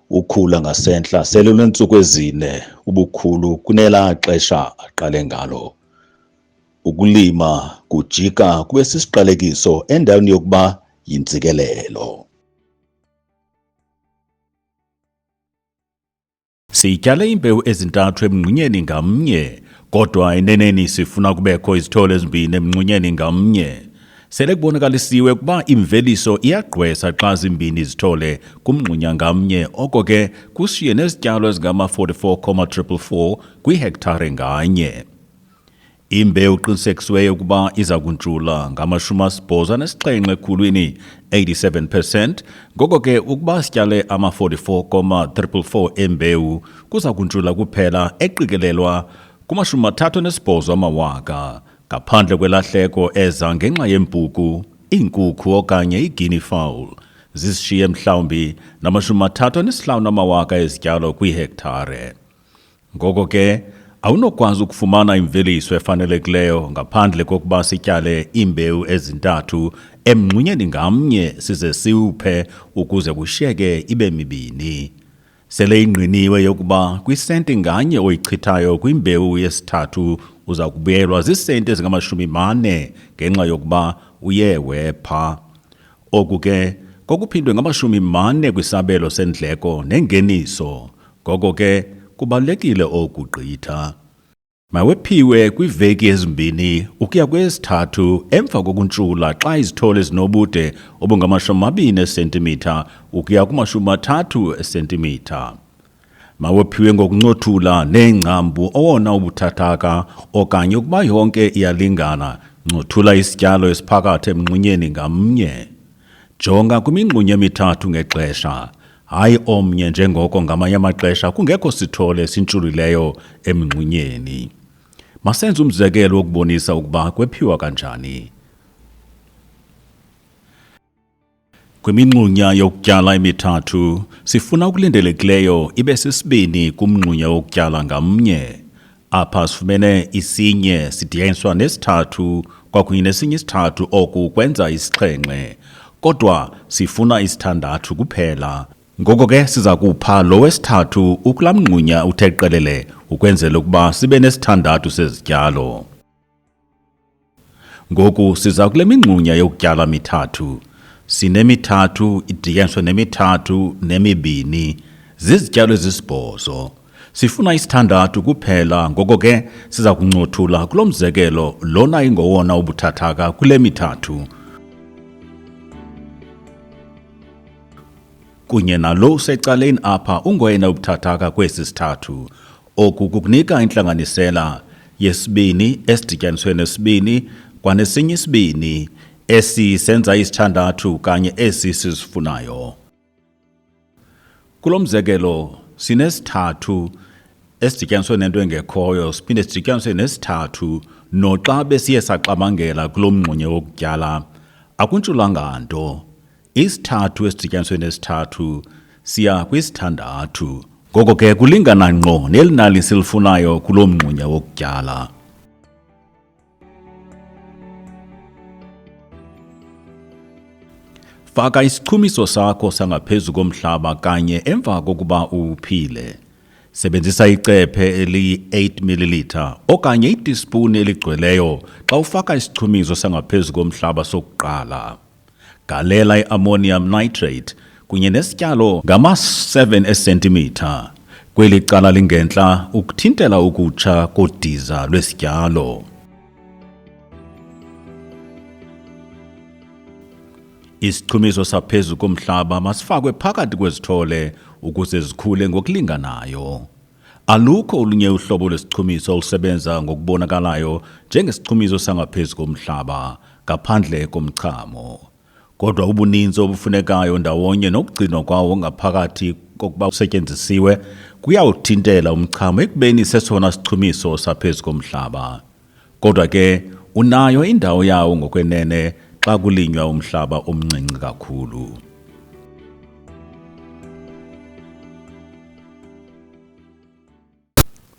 Ukhula ngasentla sele luneentsuku ezine ubukhulu kunelaa xesha aqale ngalo. Ukulima kujika kube sisiqalekiso endaweni yokuba yintsikelelo. Sityale imbewu ezintathu emngxunyeni ngamnye, kodwa eneneni sifuna kubekho izithole ezimbini emngxunyeni ngamnye. Sele kubonakalisiwe ukuba imveliso iyagqwesa xa zimbini izithole kumngxunya ngamnye, oko ke kushiye nezityalo ezingama-44,444 kwihektare nganye. Imbewu eqinisekisiweyo ukuba iza kuntshula ngama-87 ekhulwini, 87%, ngoko ke ukuba sityale ama-44,444 embewu kuza kuntshula kuphela eqikelelwa kuma-38 amawaka, ngaphandle kwelahleko eza ngenxa yempuku, iinkukhu okanye i-guinea fowl. Zisishiye mhlawumbi nama-35 amawaka ezityalo kwihektare. Ngoko ke awunokwazi ukufumana imveliso efanelekileyo ngaphandle kokuba sityale iimbewu ezintathu emngxunyeni ngamnye size siwuphe ukuze kushiyeke ibe mibini. Sele ingqiniwe yokuba kwisenti nganye oyichithayo kwimbewu yesithathu uza kubuyelwa ziisenti ezingama-40 ngenxa yokuba uye wepha. Oku ke kokuphindwe ngama-40 kwisabelo sendleko nengeniso, ngoko ke kubalulekile oku gqitha. Mawephiwe kwiiveki ezimbini ukuya kwezithathu emva kokuntshula xa izithole zinobude obungama-20 cm ukuya kuma-30 cm. Mawephiwe ngokuncothula neengcambu owona ubuthathaka okanye ukuba yonke iyalingana, ncothula isityalo esiphakathi emngxunyeni ngamnye. Jonga kwimingxunya emithathu ngexesha, hayi omnye njengoko ngamanye amaxesha kungekho sithole sintshulwileyo emngxunyeni. Masenze umzekelo wokubonisa ukuba kwephiwa kanjani. Kwimingxunya yokutyala emithathu sifuna okulindelekileyo ibe sisibini kumngxunya wokutyala ngamnye. Apha sifumene isinye sidityaniswa nesithathu kwakunye nesinye isithathu, oku kwenza isixhenxe, kodwa sifuna isithandathu kuphela. Ngoko ke siza kupha lo wesithathu ukulaa mngxunya uthe qelele ukwenzela ukuba sibe nesithandathu sezityalo. Ngoku siza kule mingxunya yokutyala mithathu. Sinemithathu idityaniswe nemithathu nemibini, zizityalo ezisibhozo. Sifuna isithandathu kuphela, ngoko ke siza kuncothula kulo mzekelo lona ingowona ubuthathaka kule mithathu, kunye nalo usecaleni apha ungoyena ubuthathaka kwesi sithathu. Oku kukunika intlanganisela yesibini esidityaniswe nesibini kwanesinye isibini esi senza isithandathu kanye esi sizifunayo. Kulo mzekelo sinesithathu esidityaniswe nento engekhoyo siphinde sidityaniswe nesithathu, noxa besiye saxamangela kulo mngxunya wokutyala akuntshulanga nto. Isithathu esidityaniswe nesithathu siya kwisithandathu, ngoko ke kulingana ngqo neli nani silifunayo kulo mngxunya wokutyala. Faka isichumiso sakho sangaphezu komhlaba kanye emva kokuba uwuphile. Sebenzisa icephe eli-8 ml okanye itispuni eligcweleyo xa ufaka isichumiso sangaphezu komhlaba sokuqala. Galela i-ammonium nitrate kunye nesityalo ngama-7 cm kweli cala lingentla ukuthintela ukutsha kodiza lwesityalo. Isichumiso saphezu komhlaba masifakwe phakathi kwezithole ukuze zikhule ngokulinganayo. Alukho olunye uhlobo lwesichumiso olusebenza ngokubonakalayo njengesichumiso sangaphezu komhlaba ngaphandle komchamo. Kodwa ubuninzi obufunekayo ndawonye nokugcinwa kwawo ngaphakathi kokuba usetyenzisiwe kuyawuthintela umchamo ekubeni sesona sichumiso saphezu komhlaba. Kodwa ke unayo indawo yawo ngokwenene xa kulinywa umhlaba omncinci kakhulu.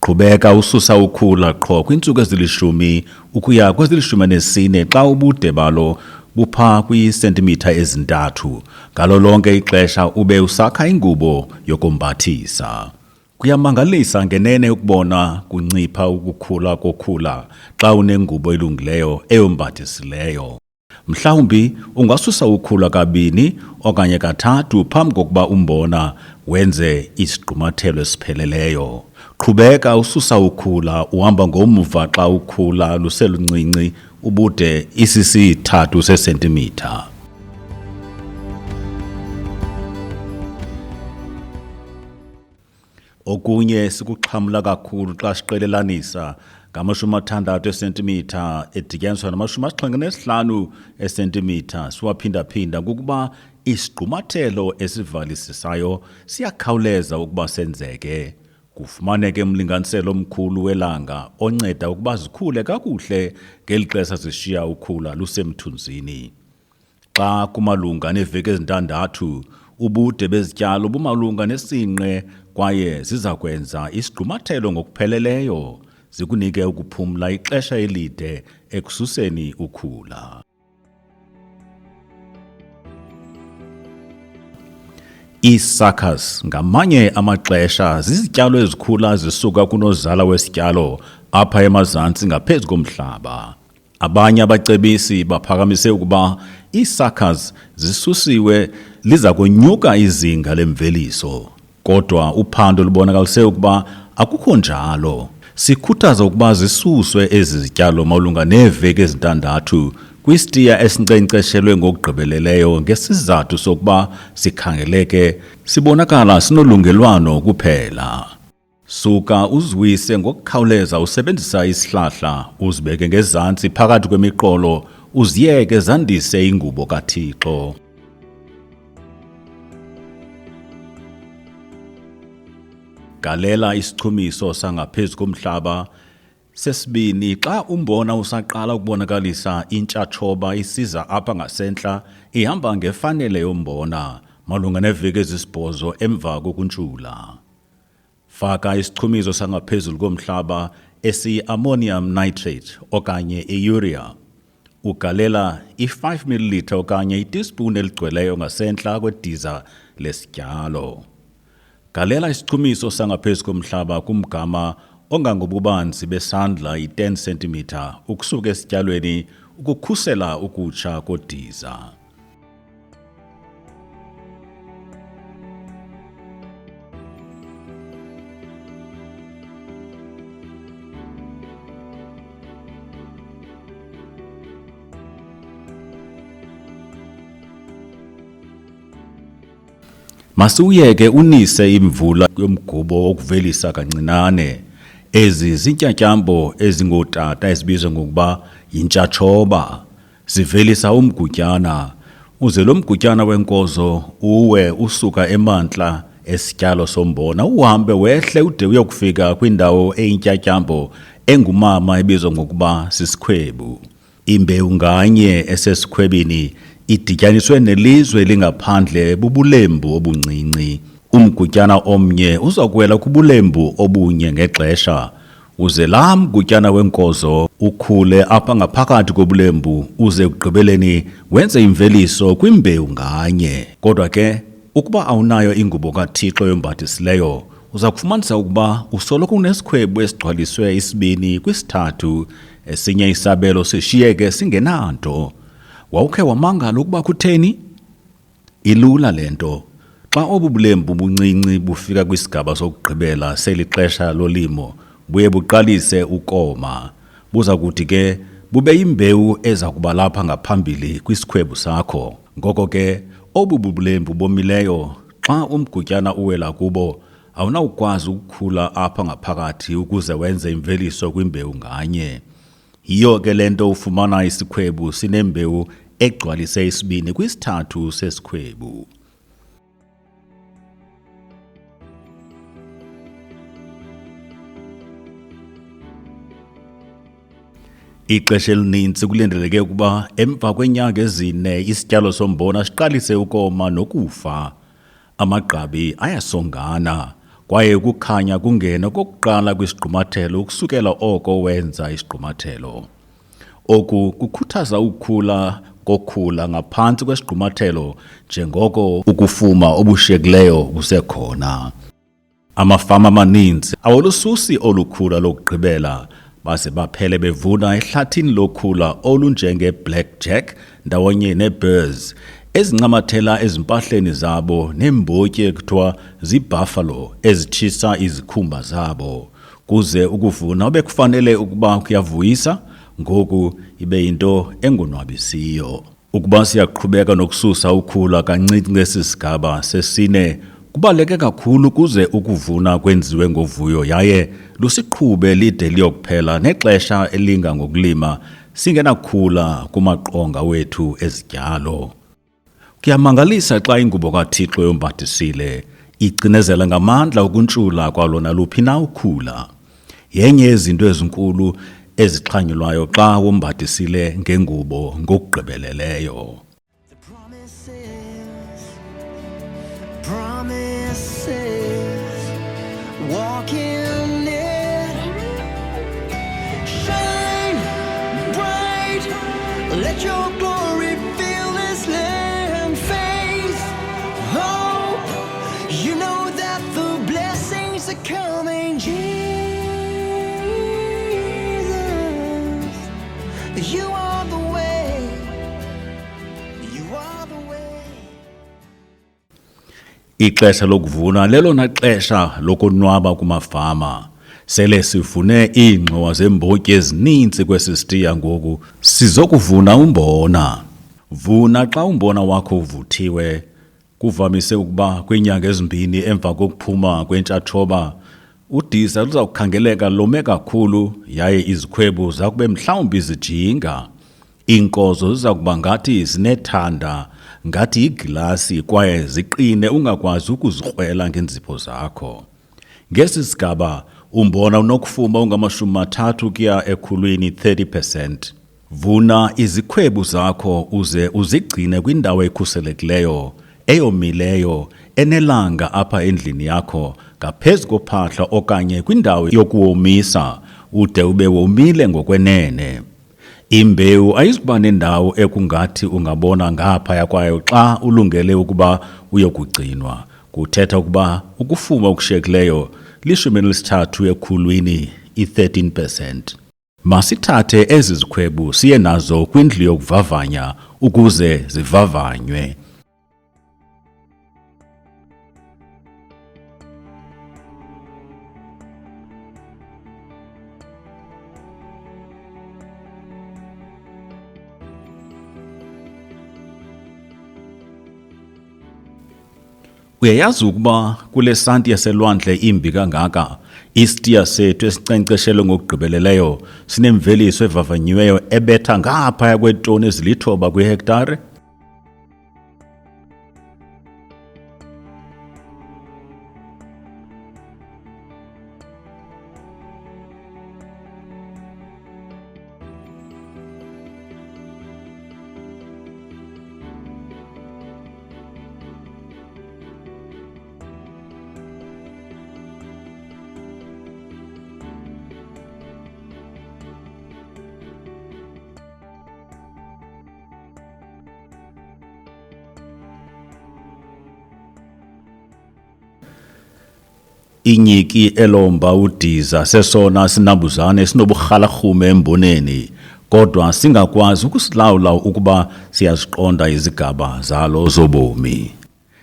Qhubeka ususa ukhula qho kwiintsuku ezili-10 ukuya kwezili-14 xa ubude balo bupha kwiisentimitha ezintathu. Ngalo lonke ixesha ube usakha ingubo yokombathisa. Kuyamangalisa ngenene ukubona kuncipha ukukhula kokhula xa unengubo elungileyo eyombathisileyo. Mhlawumbi ungasusa ukhula kabini okanye kathathu phambi kokuba umbona wenze isigqumathelo esipheleleyo. Qhubeka ususa ukhula uhamba ngomva xa ukhula luseluncinci ubude isisi-3 sesentimitha. Okunye sikuxhamla kakhulu xa siqelelanisa ngama-60 esentimitha edityaniswa nama-75 esentimitha siwaphinda-phinda kukuba isigqumathelo esivalisisayo siyakhawuleza ukuba senzeke. Kufumaneke umlinganiselo omkhulu welanga onceda ukuba zikhule kakuhle ngeli xesha zishiya ukhula lusemthunzini. Xa kumalunga neeveki ezi-6 ubude bezityalo bumalunga nesinqe kwaye ziza kwenza isigqumathelo ngokupheleleyo zikunike ukuphumla ixesha elide ekususeni ukhula. Ii-suckers ngamanye amaxesha zizityalo ezikhula zisuka kunozala wesityalo apha emazantsi ngaphezu komhlaba. Abanye abacebisi baphakamise ukuba ii-suckers zisusiwe liza konyuka izinga lemveliso. Kodwa uphando lubonakalise ukuba akukho njalo. Sikhuthaza ukuba zisuswe ezi zityalo malunga neeveki ezi-6 kwiSitiya esiNkcenkceshelwe ngokugqibeleleyo ngesizathu sokuba sikhangeleke sibonakala sinolungelwano kuphela. Suka uziwise ngokukhawuleza usebenzisa isihlahla uzibeke ngezantsi phakathi kwemiqolo uziyeke zandise ingubo kaThixo. Galela isichumiso sangaphezu komhlaba. Sesibini, xa umbona usaqala ukubonakalisa intshatshoba isiza apha ngasentla ihamba ngefanele yombona malunga neeveki ezi-8 emva kokuntshula. Faka isichumiso sangaphezulu komhlaba esiyi-ammonium nitrate okanye i-urea. Ugalela i-5 ml okanye itispuni eligcweleyo ngasentla kwediza lesityalo. Galela isichumiso sangaphezu komhlaba kumgama ongangobubanzi besandla i-10 cm ukusuka esityalweni ukukhusela ukutsha kodiza. Masuyeke unise imvula yomgubo wokuvelisa kancinane. Ezi zintyatyambo ezingootata ezibizwa ngokuba yintshatshoba. Zivelisa umgutyana. Uze lo mgutyana wenkozo uwe usuka emantla esityalo sombona uhambe wehle ude uyokufika kwindawo eyintyatyambo engumama ebizwa ngokuba sisikhwebu. Imbewu nganye esesikhwebini idityaniswe nelizwe lingaphandle bubulembu obuncinci. Umgutyana omnye uzakuwela kubulembu obunye ngexesha. Uze laa mgutyana wenkozo ukhule apha ngaphakathi kobulembu uze ekugqibeleni wenze imveliso kwimbewu nganye. Kodwa ke ukuba awunayo ingubo kaThixo yombathisileyo uza kufumanisa ukuba usoloko unesikhwebu esigcwaliswe isibini kwisithathu, esinye isabelo sishiyeke singenanto. Wawukhe wamangala ukuba kutheni? Ilula le nto. Xa obu bulembu buncinci bufika kwisigaba sokugqibela seli xesha lolimo buye buqalise ukoma. Buza kuthi ke bube yimbewu eza kuba lapha ngaphambili kwisikhwebu sakho. Ngoko ke obu bulembu bomileyo xa umgutyana uwela kubo awunawukwazi ukukhula apha ngaphakathi ukuze wenze imveliso kwimbewu nganye. Yiyo ke le nto ufumana isikhwebu sinembewu egcwalise isibini kwisithathu sesikhwebu. Ixesha elininzi kulindeleke ukuba emva kweenyanga ezine isityalo sombona siqalise ukoma nokufa. Amagqabi ayasongana kwaye ukukhanya kungena kokuqala kwisigqumathelo ukusukela oko wenza isigqumathelo. Oku kukhuthaza ukukhula kokhula ngaphantsi kwesigqumathelo njengoko ukufuma obushiyekileyo kusekhona. Amafama amaninzi awolususi olukhula lokugqibela baze baphele bevuna ehlathini lokhula olunjenge-blackjack ndawonye ne-burrs ezincamathela ezimpahleni zabo neembotyi ekuthiwa zibuffalo ezitshisa izikhumba zabo, kuze ukuvuna obekufanele ukuba kuyavuyisa ngoku ibe yinto engonwabisiyo. Ukuba siyaqhubeka nokususa ukhula kancinci ngesi sigaba sesine, kubaluleke kakhulu kuze ukuvuna kwenziwe ngovuyo yaye lusiqhube lide liyokuphela nexesha elinga ngokulima singenakhula kumaqonga wethu ezityalo. Kuyamangalisa xa ingubo kaThixo yombathisile icinezela ngamandla ukuntshula kwalona luphi na ukhula. Yenye yezinto ezinkulu ezixhanyulwayo xa wombathisile ngengubo ngokugqibeleleyo. Walk in it, shine bright, let your glory fill this land. Faith, hope, you know that the blessings are coming. Jesus, you are the way, you are the way. Ixesha lokuvuna lelona xesha lokonwaba kumafama. Sele sivune iingxowa zeembotyi ezininzi kwesiSitiya ngoku sizokuvuna umbona. Vuna xa umbona wakho uvuthiwe. Kuvamise ukuba kwiinyanga ezimbini emva kokuphuma kwentshathoba udiza luza kukhangeleka lome kakhulu yaye izikhwebu zakube mhlawumbi zijinga. Iinkozo ziza kuba ngathi zinethanda, ngathi iglasi kwaye ziqine ungakwazi ukuzikrwela ngenzipho zakho. Ngesi sigaba umbona unokufuma ungama-30 ukuya ekhulwini 30%. Vuna izikhwebu zakho uze uzigcine kwindawo ekhuselekileyo, eyomileyo, enelanga apha endlini yakho, ngaphezu kophahla okanye kwindawo yokuwomisa ude ube womile ngokwenene. Imbewu ayizikuba nendawo ekungathi ungabona ngaphaya kwayo xa ulungele ukuba uyokugcinwa. Kuthetha ukuba ukufuma okushiyekileyo 13 ekhulwini, i-13%. Masithathe ezi zikhwebu siye nazo kwindlu yokuvavanya ukuze zivavanywe. Uyayazi ukuba kule santi yaselwandle imbi kangaka, ISitiya sethu esinkcenkceshelwe ngokugqibeleleyo sinemveliso evavanyiweyo ebetha ngaphaya kweetoni ezili-9 kwihektare? Inyiki elomba udiza sesona sinambuzane sinoburhalarhume emboneni, kodwa singakwazi ukusilawula ukuba siyaziqonda izigaba zalo zobomi.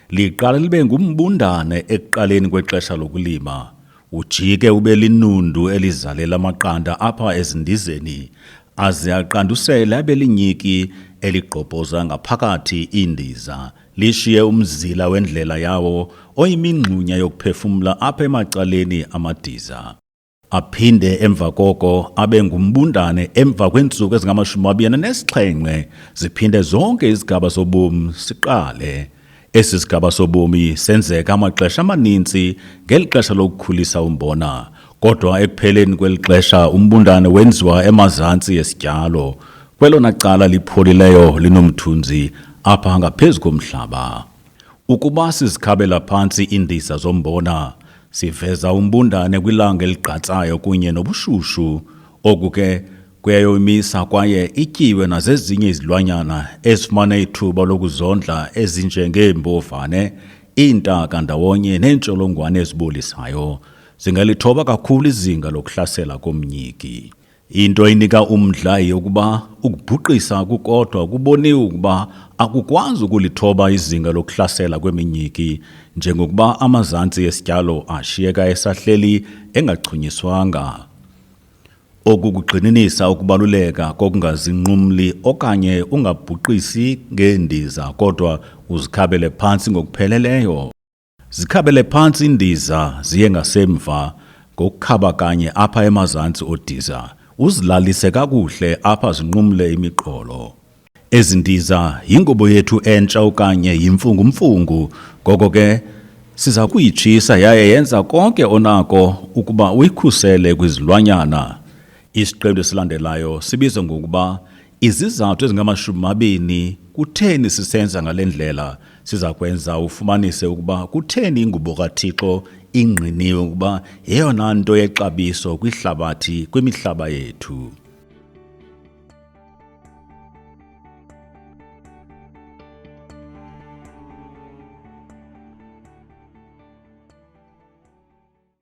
Liqala libe ngumbundane ekuqaleni kwexesha lokulima, ujike ube linundu elizalela amaqanda apha ezindizeni, aze aqandusele abe linyiki eligqobhoza ngaphakathi indiza, lishiye umzila wendlela yawo oyimingxunya yokuphefumla apha emacaleni amadiza. Aphinde emva koko abe ngumbundane emva kweentsuku ezingama-27 ziphinde zonke izigaba zobomi siqale. Esi sigaba sobomi senzeka amaxesha amaninzi ngeli xesha lokukhulisa umbona, kodwa ekupheleni kweli xesha umbundane wenziwa emazantsi esityalo, kwelona cala lipholileyo linomthunzi apha ngaphezu komhlaba. Ukuba sizikhabela phantsi iindiza zombona, siveza umbundane kwilanga eligqatsayo kunye nobushushu, oku ke kuyayoyimisa kwaye ityiwe nazezinye izilwanyana ezifumana ithuba lokuzondla ezinjengeembovane, iintaka ndawonye neentsholongwane ezibolisayo, zingalithoba kakhulu izinga lokuhlasela komnyiki. Into enika umdla yokuba ukubhuqisa kukodwa kuboniwe ukuba akukwazi ukulithoba izinga lokuhlasela kweminyiki njengokuba amazantsi esityalo ashiyeka esahleli engachunyiswanga. Oku kugxininisa ukubaluleka kokungazinqumli okanye ungabhuqisi ngeendiza kodwa uzikhabele phantsi ngokupheleleyo. Zikhabele phantsi iindiza ziye ngasemva ngokukhaba kanye apha emazantsi odiza, uzilalise kakuhle apha zinqumle imiqolo. Ezi ndiza yingubo yethu entsha okanye yimfungumfungu, ngoko ke siza kuyitshisa yaye yenza konke onako ukuba uyikhusele kwizilwanyana. Isiqendu esilandelayo sibizwa ngokuba izizathu ezingama-20 kutheni sisenza ngale ndlela. Siza kwenza ufumanise ukuba kutheni ingubo kaThixo ingqiniwe ukuba yeyona nto yexabiso kwimihlaba yethu.